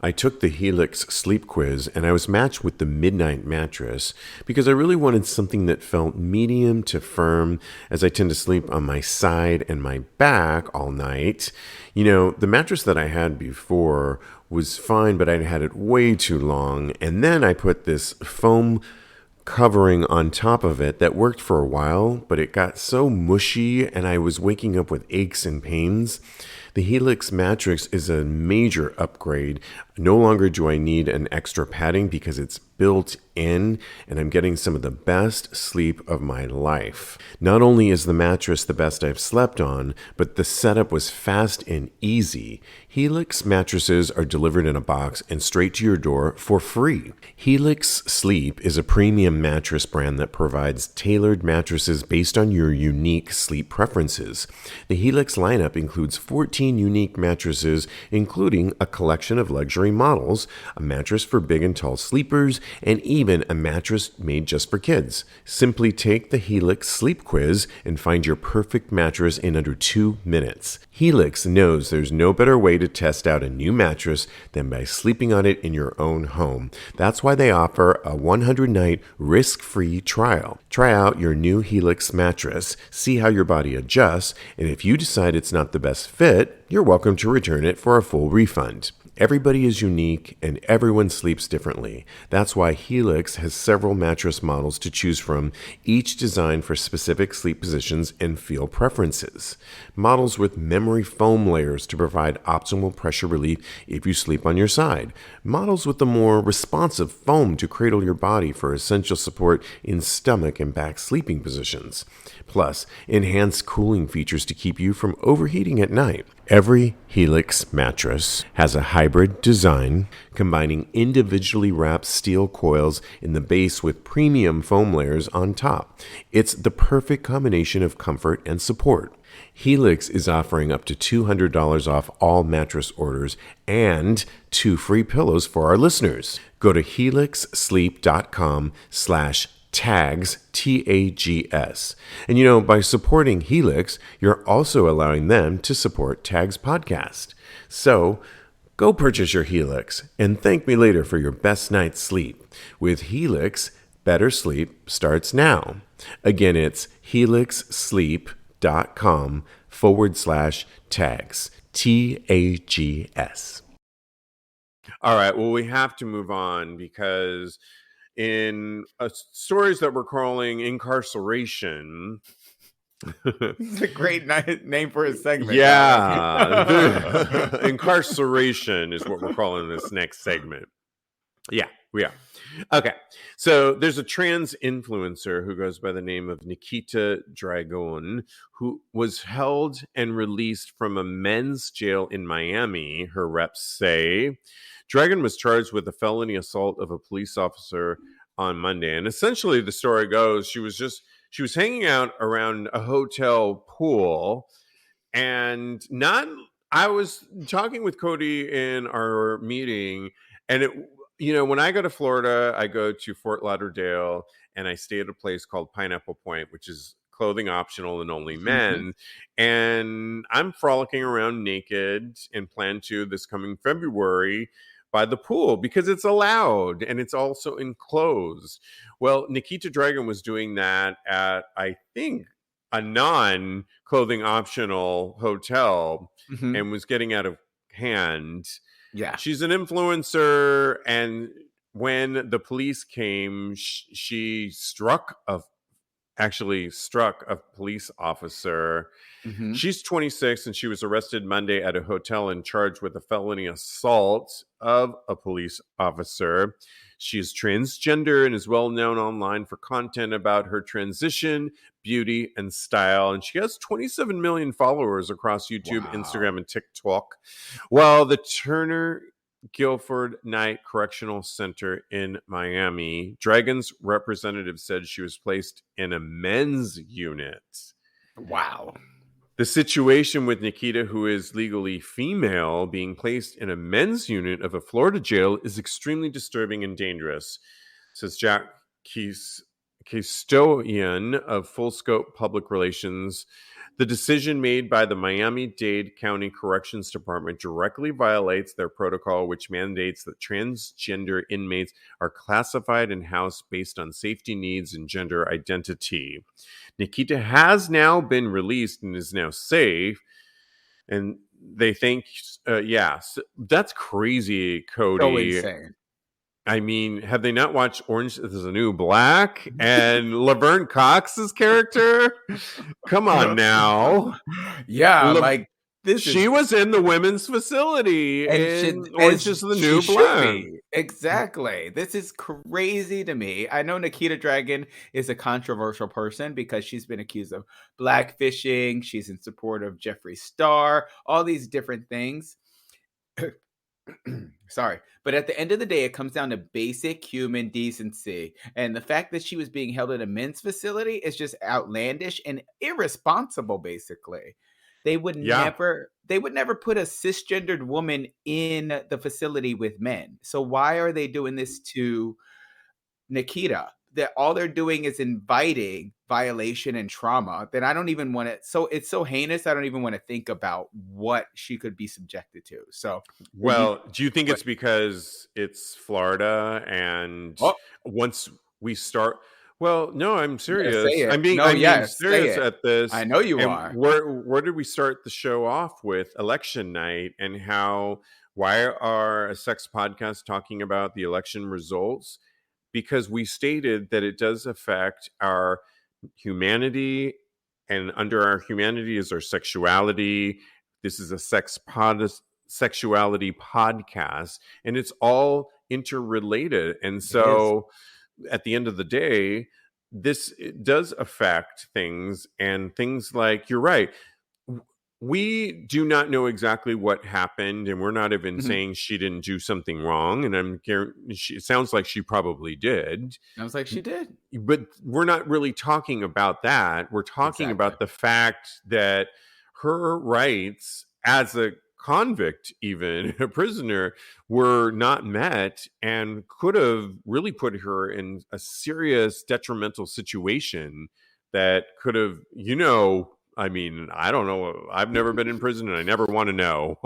I took the Helix sleep quiz and I was matched with the Midnight Mattress because I really wanted something that felt medium to firm, as I tend to sleep on my side and my back all night. You know, the mattress that I had before was fine, but I'd had it way too long. And then I put this foam covering on top of it that worked for a while, but it got so mushy and I was waking up with aches and pains. The Helix mattress is a major upgrade. No longer do I need an extra padding because it's built in and I'm getting some of the best sleep of my life. Not only is the mattress the best I've slept on, but the setup was fast and easy. Helix mattresses are delivered in a box and straight to your door for free. Helix Sleep is a premium mattress brand that provides tailored mattresses based on your unique sleep preferences. The Helix lineup includes 14 unique mattresses, including a collection of luxury luxury models, a mattress for big and tall sleepers, and even a mattress made just for kids. Simply take the Helix Sleep Quiz and find your perfect mattress in under 2 minutes. Helix knows there's no better way to test out a new mattress than by sleeping on it in your own home. That's why they offer a 100-night risk-free trial. Try out your new Helix mattress, see how your body adjusts, and if you decide it's not the best fit, you're welcome to return it for a full refund. Everybody is unique and everyone sleeps differently. That's why Helix has several mattress models to choose from, each designed for specific sleep positions and feel preferences. Models with memory foam layers to provide optimal pressure relief if you sleep on your side. Models with the more responsive foam to cradle your body for essential support in stomach and back sleeping positions. Plus, enhanced cooling features to keep you from overheating at night. Every Helix mattress has a hybrid design, combining individually wrapped steel coils in the base with premium foam layers on top. It's the perfect combination of comfort and support. Helix is offering up to $200 off all mattress orders and 2 free pillows for our listeners. Go to helixsleep.com/tags, TAGS. And by supporting Helix, you're also allowing them to support TAGSPodcast. So go purchase your Helix and thank me later for your best night's sleep. With Helix, better sleep starts now. Again, it's helixsleep.com/tags, TAGS. All right, well, we have to move on because in stories that we're calling incarceration. It's a great name for a segment. Yeah. Incarceration is what we're calling this next segment. Yeah, we are. Okay, so there's a trans influencer who goes by the name of Nikita Dragon, who was held and released from a men's jail in Miami, her reps say. Dragon was charged with a felony assault of a police officer on Monday. And essentially the story goes, she was hanging out around a hotel pool, and I was talking with Kodi in our meeting, and when I go to Florida, I go to Fort Lauderdale and I stay at a place called Pineapple Point, which is clothing optional and only men. And I'm frolicking around naked and plan to this coming February by the pool because it's allowed and it's also enclosed. Well, Nikita Dragon was doing that at, I think, a non-clothing optional hotel and was getting out of hand. Yeah. She's an influencer, and when the police came, she struck a police officer. She's 26 and she was arrested Monday at a hotel and charged with a felony assault of a police officer. She is transgender and is well known online for content about her transition, beauty, and style. And she has 27 million followers across YouTube, Instagram, and TikTok. While the Turner Guilford Night Correctional Center in Miami, Dragon's representative said she was placed in a men's unit. Wow. The situation with Nikita, who is legally female, being placed in a men's unit of a Florida jail is extremely disturbing and dangerous, says Jack Castoian of Full Scope Public Relations. The decision made by the Miami-Dade County Corrections Department directly violates their protocol, which mandates that transgender inmates are classified and housed based on safety needs and gender identity. Nikita has now been released and is now safe. And they think, that's crazy, Kodi. So insane. I mean, have they not watched Orange is the New Black and Laverne Cox's character? Come on now. Yeah, she was in the women's facility in Orange is the New Black. Exactly. This is crazy to me. I know Nikita Dragon is a controversial person because she's been accused of blackfishing. She's in support of Jeffree Star, all these different things. Sorry. But at the end of the day, it comes down to basic human decency. And the fact that she was being held in a men's facility is just outlandish and irresponsible, basically. They would Yeah. never put a cisgendered woman in the facility with men. So why are they doing this to Nikita? That all they're doing is inviting violation and trauma. Then I don't even want to. So it's so heinous. I don't even want to think about what she could be subjected to. So when you, Well, do you think but it's because it's Florida and oh, once we start well, no, I'm you gotta say serious. it. I'm being No, I'm being yes, say serious it. at I this. know you And are. where did we start the show off with election night and how why are a sex podcast talking about the election results? Because we stated that it does affect our humanity, and under our humanity is our sexuality. This is a sexuality podcast, and it's all interrelated. And It is. so at the end of the day, this it does affect things, and things like you're right, we do not know exactly what happened, and we're not even Mhm. saying she didn't do something wrong, and it sounds like she probably did, I was like, she did. but we're not really talking about that. We're talking Exactly. about the fact that her rights as a convict, even a prisoner, were not met and could have really put her in a serious detrimental situation that could have, I mean, I don't know. I've never been in prison and I never want to know.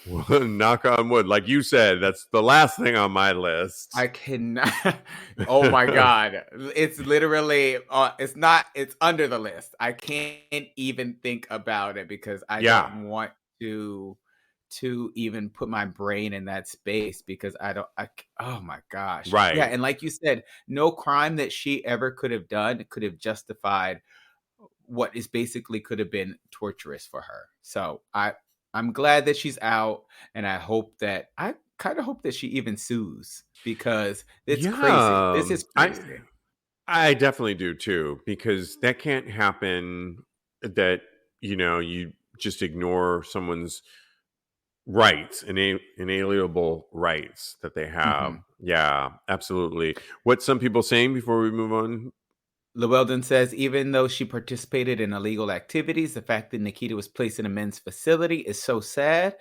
Knock on wood. Like you said, that's the last thing on my list. I cannot. Oh my god, it's literally. It's not. It's under the list. I can't even think about it because I Yeah, don't want to even put my brain in that space because I don't. Oh my gosh. Yeah, right. and like you said, no crime that she ever could have done could have justified what is basically could have been torturous for her. So I'm glad that she's out, and I kind of hope that she even sues because it's crazy. Yeah, This is I crazy. I definitely do too, because that can't happen, that you just ignore someone's rights, inalienable rights that they have. Hmm. Yeah, absolutely. What's some people saying before we move on? Llewellyn says even though she participated in illegal activities, the fact that Nikita was placed in a men's facility is so sad.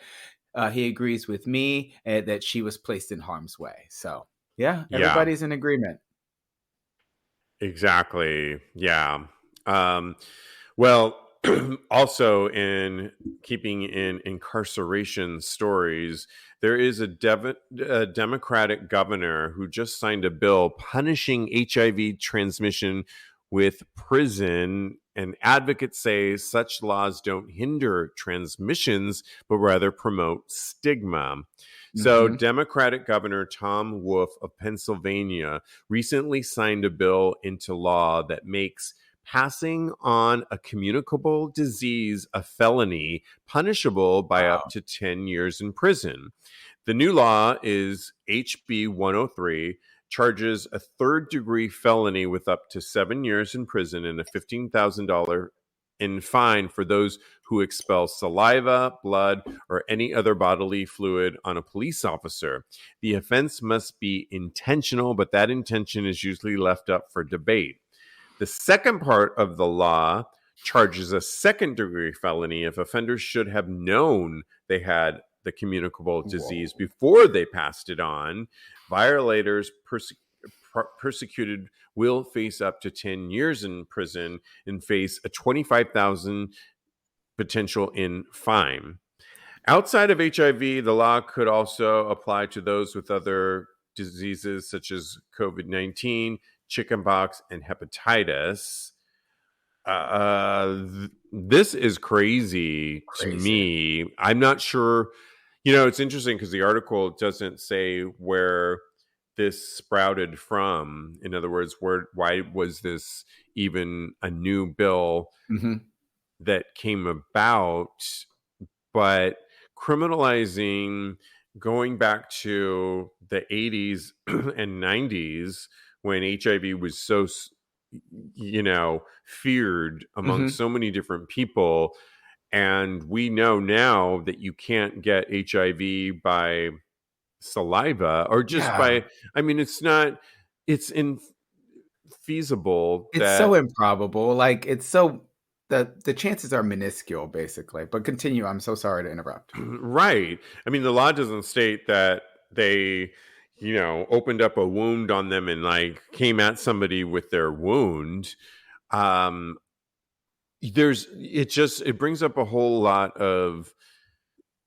He agrees with me that she was placed in harm's way. So yeah, Yeah, everybody's in agreement. exactly. Yeah. Um, well, also in keeping in incarceration stories, there is a Democratic governor who just signed a bill punishing HIV transmission with prison. And advocates say such laws don't hinder transmissions, but rather promote stigma. So, Hmm. Democratic Governor Tom Wolf of Pennsylvania recently signed a bill into law that makes passing on a communicable disease a felony punishable by up Wow. to 10 years in prison. The new law is HB 103, charges a third degree felony with up to 7 years in prison and a $15,000 in fine for those who expel saliva, blood, or any other bodily fluid on a police officer. The offense must be intentional, but that intention is usually left up for debate. The second part of the law charges a second degree felony if offenders should have known they had the communicable disease Whoa. before they passed it on. Violators persecuted will face up to 10 years in prison and face a 25,000 potential in fine. Outside of HIV, the law could also apply to those with other diseases such as COVID-19, chickenpox, and hepatitis. This is crazy to Crazy. me. I'm not sure. It's interesting because the article doesn't say where this sprouted from. In other words, why was this even a new bill Hmm. that came about? But criminalizing, going back to the 80s and 90s when HIV was so feared among Hmm. so many different people, and we know now that you can't get HIV by saliva or just Yeah. by, I mean, it's infeasible It's so that improbable. Like it's so the chances are minuscule, basically. But continue. I'm so sorry to interrupt. Right. I mean, the law doesn't state that they, opened up a wound on them and like came at somebody with their wound. Um, it brings up a whole lot of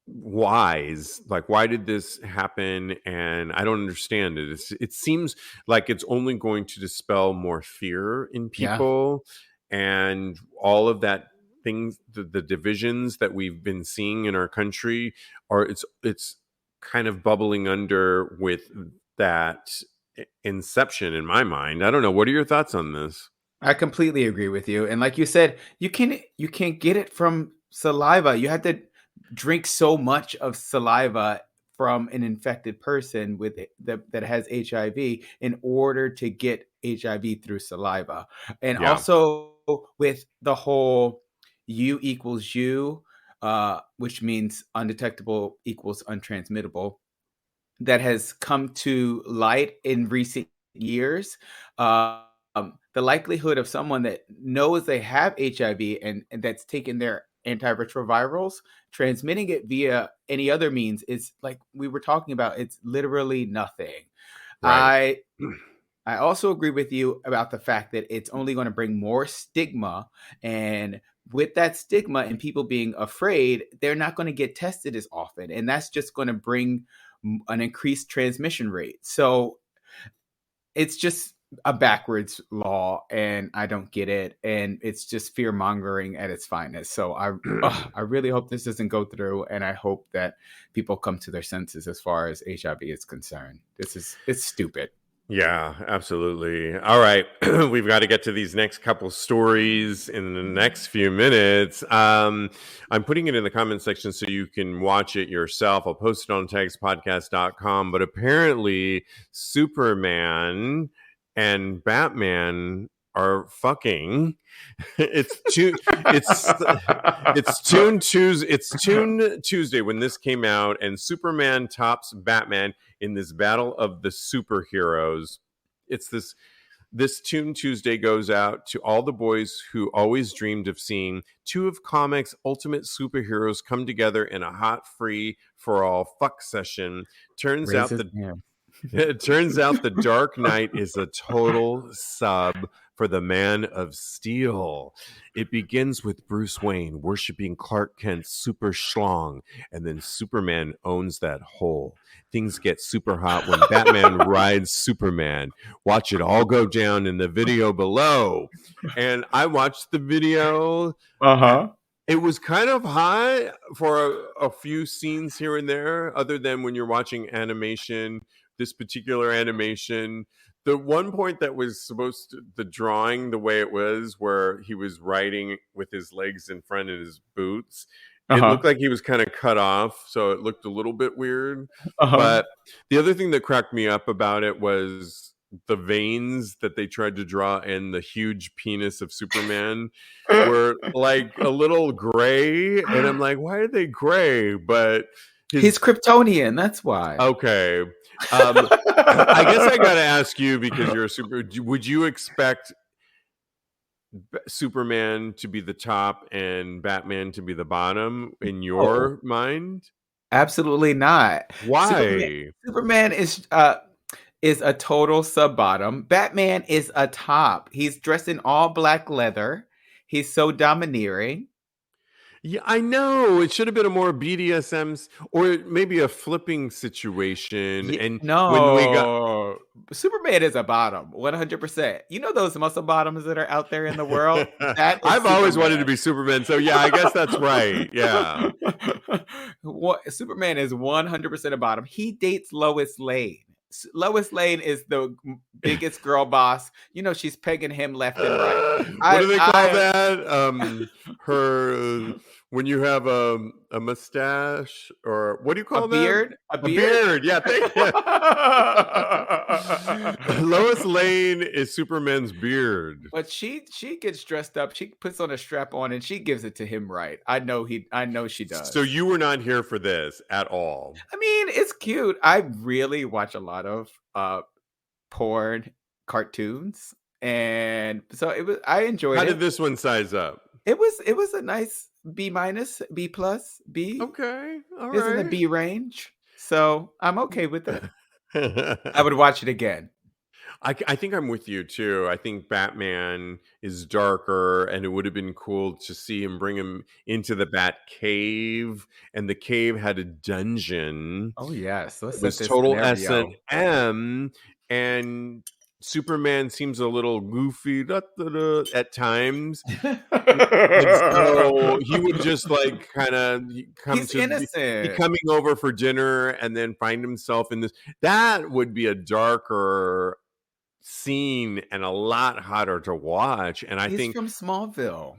whys, like why did this happen, and I don't understand it. It seems like it's only going to dispel more fear in Yeah. people, and all of that things, the divisions that we've been seeing in our country are it's kind of bubbling under with that inception in my mind. I don't know, what are your thoughts on this? I completely agree with you. And like you said, you can't get it from saliva. You have to drink so much of saliva from an infected person that has HIV in order to get HIV through saliva. And Yeah. also with the whole U equals U, which means undetectable equals untransmittable, that has come to light in recent years. The likelihood of someone that knows they have HIV and that's taken their antiretrovirals, transmitting it via any other means is, like we were talking about, it's literally nothing. Right. I also agree with you about the fact that it's only going to bring more stigma, and with that stigma and people being afraid, they're not going to get tested as often, and that's just going to bring an increased transmission rate. So it's just a backwards law, and I don't get it, and it's just fear mongering at its finest. So I really hope this doesn't go through, and I hope that people come to their senses as far as HIV is concerned. It's stupid. Yeah, absolutely. All right. We've got to get to these next couple stories in the next few minutes. I'm putting it in the comment section so you can watch it yourself. I'll post it on TAGSPodcast.com. But apparently, Superman and Batman are fucking. It's Tune Tuesday when this came out, and Superman tops Batman in this battle of the superheroes. It's this Tune Tuesday goes out to all the boys who always dreamed of seeing two of comics' ultimate superheroes come together in a hot, free for all fuck session. Turns Raise out his the hand. It turns out the Dark Knight is a total sub for the Man of Steel. It begins with Bruce Wayne worshiping Clark Kent's super schlong, and then Superman owns that hole. Things get super hot when Batman rides Superman. Watch it all go down in the video below. And I watched the video. Uh-huh. It was kind of hot for a few scenes here and there, other than when you're watching animation. This particular animation, the one point that was the drawing the way it was, where he was riding with his legs in front of his boots, it Uh-huh. looked like he was kind of cut off, so it looked a little bit weird. Uh-huh. But the other thing that cracked me up about it was the veins that they tried to draw in the huge penis of Superman were like a little gray, and I'm like, why are they gray? But He's Kryptonian, that's why. okay. I guess I got to ask you, because you're a super. Would you expect Superman to be the top and Batman to be the bottom in Oh, your mind? absolutely not. Superman, Why? Superman is a total sub bottom. Batman is a top. He's dressed in all black leather. He's so domineering. Yeah, I know. It should have been a more BDSM or maybe a flipping situation. And when we got No, Superman is a bottom, 100%. You know those muscle bottoms that are out there in the world? That is I've always wanted to Superman. be Superman, so yeah, I guess that's right. Yeah. Superman is 100% a bottom. He dates Lois Lane. Lois Lane is the biggest girl boss. You know, she's pegging him left and right. What do they call I that? Her when you have a mustache, or what do you a call that? beard, a A beard. beard. Yeah, thank you. Lois Lane is Superman's beard. But she gets dressed up. She puts on a strap on and she gives it to him right. I know she does. So you were not here for this at all. I mean, it's cute. I really watch a lot of porn cartoons, and so I enjoyed How it. did this one size up? It was a nice B minus, B plus, B. Okay, all It's in the right. B range. So I'm okay with it. I would watch it again. I think I'm with you too. I think Batman is darker, and it would have been cool to see him bring him into the Bat Cave, and the cave had a dungeon. Oh yes. Let's It set was this total S and scenario. M, and Superman seems a little goofy at times. And so he would just like kind of come He's to be innocent. coming over for dinner and then find himself in this. That would be a darker scene and a lot hotter to watch. And I He's think from Smallville.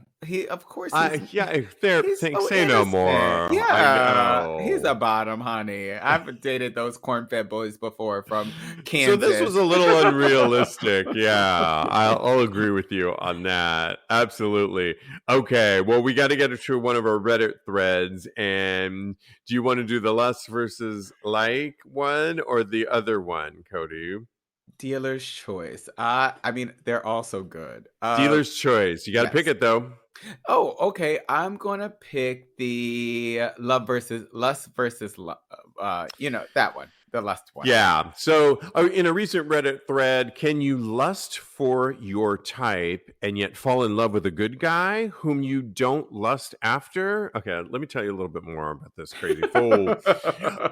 Of course, yeah, there, he's think so say no innocent. more. I Yeah, he's a know. bottom, honey. I've dated those corn-fed boys before from So this was Kansas. a little unrealistic. Yeah, I'll agree with you on that. Absolutely. Okay, well, we got to get to one of our Reddit threads. And do you want to do the lust versus like one or the other one, Kodi? Dealer's choice. I mean, they're all so good. Dealer's choice. You got to pick Yes. it though. Oh, okay. I'm gonna pick the lust versus love. That one, the lust one. Yeah. So, in a recent Reddit thread, can you lust for your type and yet fall in love with a good guy whom you don't lust after? Okay, let me tell you a little bit more about this crazy fool.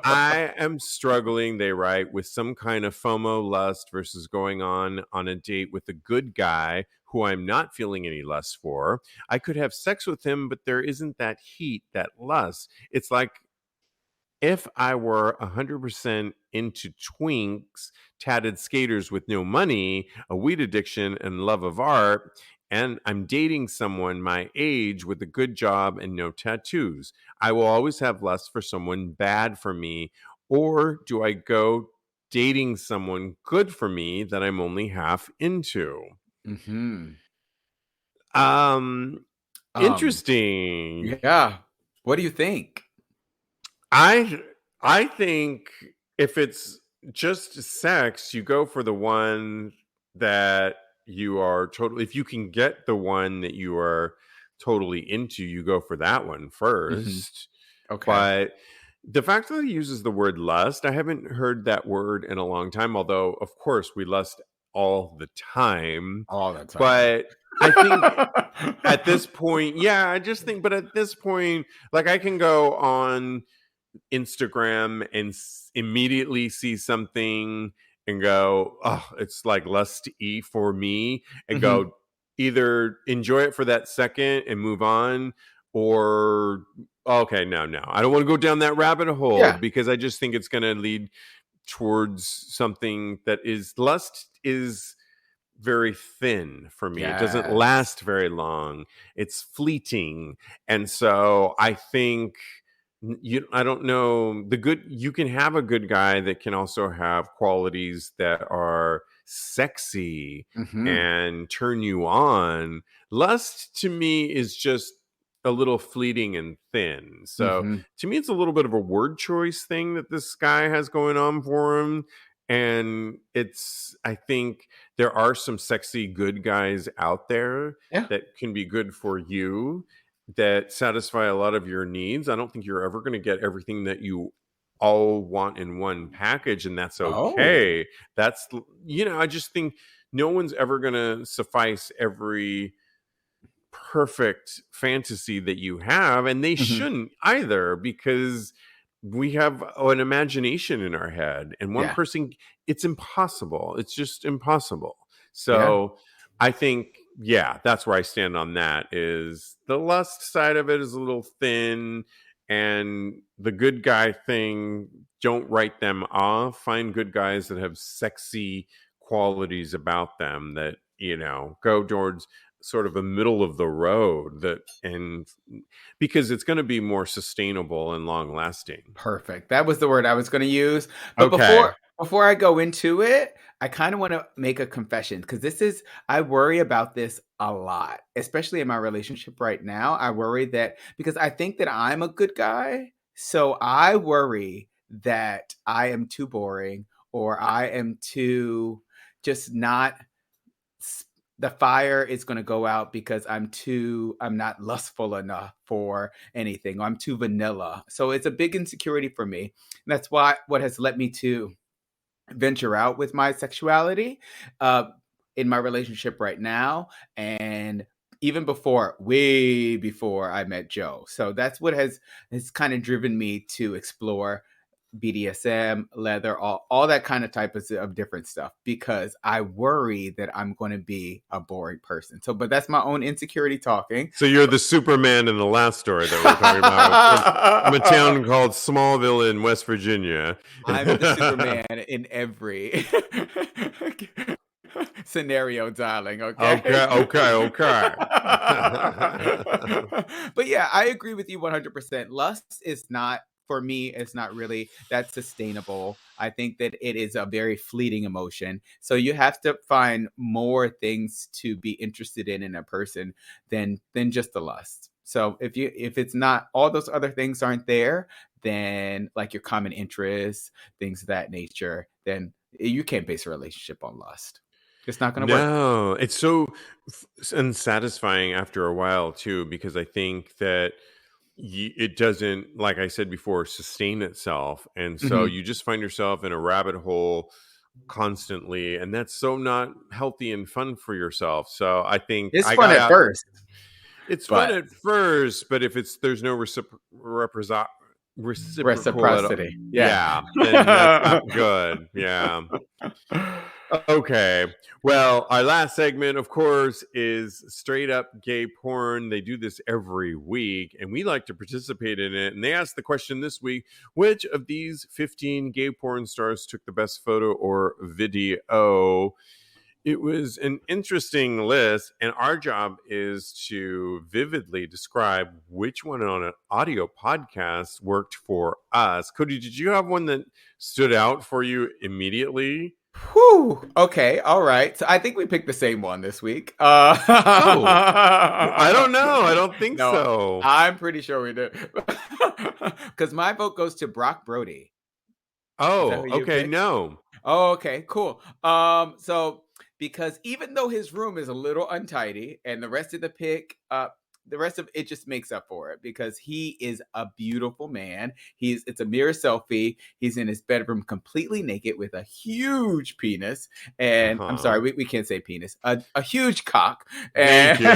I am struggling, they write, with some kind of FOMO lust versus going on a date with a good guy who I'm not feeling any lust for. I could have sex with him, but there isn't that heat, that lust. It's like if I were 100% into twinks, tatted skaters with no money, a weed addiction, and love of art, and I'm dating someone my age with a good job and no tattoos, I will always have lust for someone bad for me. Or do I go dating someone good for me that I'm only half into? Hmm. Um, Um. Interesting. Yeah. What do you think? I I think if it's just sex, you go for the one that you are totally, if you can get the one that you are totally into, you go for that one Hmm. first. Okay. But the fact that he uses the word lust, I haven't heard that word in a long time, although of course we lust all the time. All the time. But I think at this point, yeah, I just think, but at this point, like I can go on Instagram and immediately see something and go, oh, it's like lusty for me, and Hmm. go either enjoy it for that second and move on, or okay, no, I don't want to go down that rabbit hole Yeah. because I just think it's going to lead towards something that is lust is very thin for me. It doesn't Yes. last very long. It's fleeting. And so I think I don't know, the good, you can have a good guy that can also have qualities that are sexy Hmm. and turn you on. Lust to me is just a little fleeting and thin. So Hmm. to me it's a little bit of a word choice thing that this guy has going on for him. And it's, I think there are some sexy good guys out there Yeah. that can be good for you, that satisfy a lot of your needs. I don't think you're ever going to get everything that you all want in one package, and that's Oh. okay. That's, I just think no one's ever going to suffice every perfect fantasy that you have, and they Hmm. shouldn't either, because we have an imagination in our head, and one Yeah. person, it's impossible, it's just impossible. Yeah. So I think, yeah, that's where I stand on that. Is the lust side of it is a little thin, and the good guy thing, don't write them off. Find good guys that have sexy qualities about them, that go towards sort of a middle of the road, that, and because it's going to be more sustainable and long lasting. Perfect. That was the word I was going to use. But Okay. before I go into it, I kind of want to make a confession because I worry about this a lot, especially in my relationship right now. I worry that because I think that I'm a good guy. So I worry that I am too boring or I am too just not the fire is going to go out because I'm not lustful enough for anything. I'm too vanilla. So it's a big insecurity for me. And that's what has led me to venture out with my sexuality in my relationship right now. And even way before I met Joe. So that's what has kind of driven me to explore BDSM, leather, all that kind of type of different stuff, because I worry that I'm going to be a boring person. So, but that's my own insecurity talking. So you're the Superman in the last story that we're talking about from a town called Smallville in West Virginia. I'm the Superman in every scenario, darling. Okay. Okay. But yeah, I agree with you 100%. Lust is not, for me, it's not really that sustainable. I think that it is a very fleeting emotion. So you have to find more things to be interested in a person than just the lust. So if it's not, all those other things aren't there, then like your common interests, things of that nature, then you can't base a relationship on lust. It's not going to work. No, it's so unsatisfying after a while too, because I think that it doesn't, like I said before, sustain itself, and so you just find yourself in a rabbit hole constantly, and that's so not healthy and fun for yourself. So I think It's I fun got at out. first. It's fun at first, but if there's no reciprocal at all, Reciprocity. yeah, then that's not good. Yeah. Okay. Well, our last segment, of course, is straight up gay porn. They do this every week, and we like to participate in it. And they asked the question this week: which of these 15 gay porn stars took the best photo or video? It was an interesting list, and our job is to vividly describe which one on an audio podcast worked for us. Kodi, did you have one that stood out for you immediately? Whew. Okay. All right. So I think we picked the same one this week. Oh, I don't know. I don't think No, so. I'm pretty sure we did. Because my vote goes to Brock Brody. Oh, okay. No. Oh, okay. Cool. So because even though his room is a little untidy, and the rest of the rest of it just makes up for it, because he is a beautiful man. It's a mirror selfie. He's in his bedroom completely naked with a huge penis. And I'm sorry, we can't say penis. A huge cock. Thank you.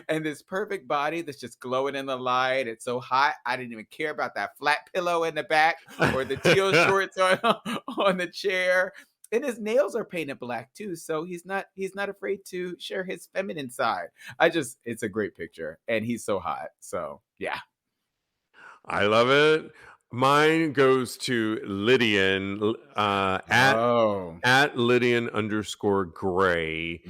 And this perfect body that's just glowing in the light. It's so hot. I didn't even care about that flat pillow in the back or the teal shorts on the chair. And his nails are painted black too, so he's not afraid to share his feminine side. It's a great picture, and he's so hot. So yeah, I love it. Mine goes to Lydian at Lydian _Gray,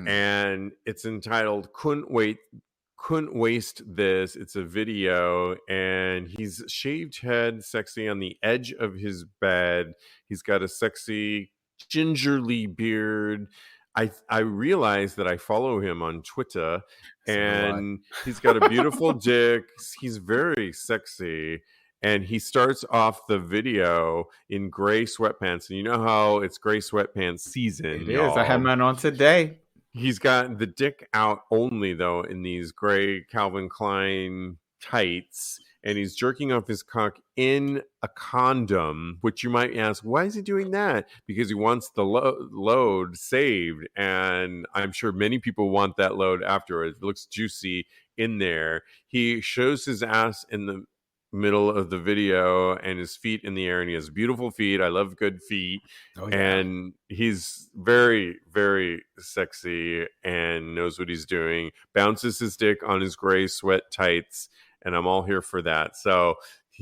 and it's entitled "Couldn't Waste This." It's a video, and he's shaved head, sexy on the edge of his bed. He's got a sexy gingerly beard. I realized that I follow him on Twitter, and he's got a beautiful dick. He's very sexy, and he starts off the video in gray sweatpants. And you know how it's gray sweatpants season. It is. I have mine on today. He's got the dick out only, though, in these gray Calvin Klein tights, and he's jerking off his cock in a condom, which you might ask, why is he doing that? Because he wants the load saved, and I'm sure many people want that load afterwards. It looks juicy in there. He shows his ass in the middle of the video and his feet in the air, and he has beautiful feet. I love good feet. And he's very, very sexy and knows what he's doing. Bounces his dick on his gray sweat tights, and I'm all here for that. So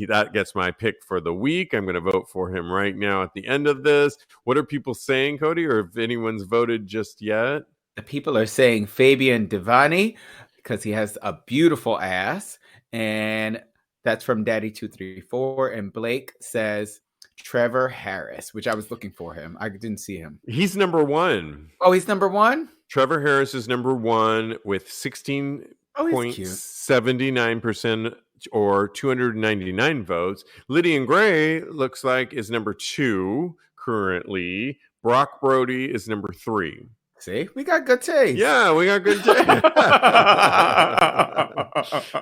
that gets my pick for the week. I'm going to vote for him right now at the end of this. What are people saying, Kodi, or if anyone's voted just yet? The people are saying Fabian Devani, because he has a beautiful ass, and that's from Daddy234. And Blake says Trevor Harris, which I was looking for him. I didn't see him. He's number one. Oh, he's number one? Trevor Harris is number one with 16.79% or 299 votes. Lydian Gray looks like is number two currently, Brock Brody is number 3. See, we got good taste. Yeah, we got good taste.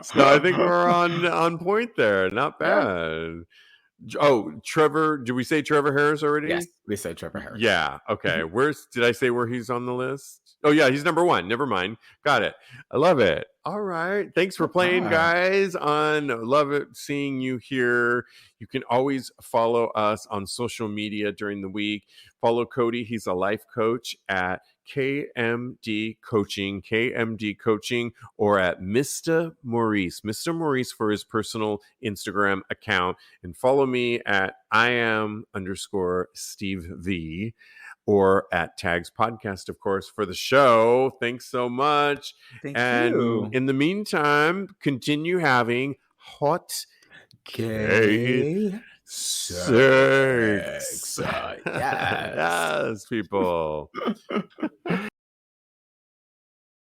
So I think we're on point there. Not bad. Oh, Trevor, did we say Trevor Harris already? Yes, we said Trevor Harris. Yeah, okay. Did I say where he's on the list? Oh yeah, he's number 1. Never mind. Got it. I love it. All right. Thanks for playing, guys. Love it seeing you here. You can always follow us on social media during the week. Follow Kodi. He's a life coach at KMD Coaching, or at Mr. Maurice for his personal Instagram account. And follow me at IAM_Steve V, or at TAGSPodcast, of course, for the show. Thanks so much. Thank you. In the meantime, continue having hot gay sex. Yes. Yes, people.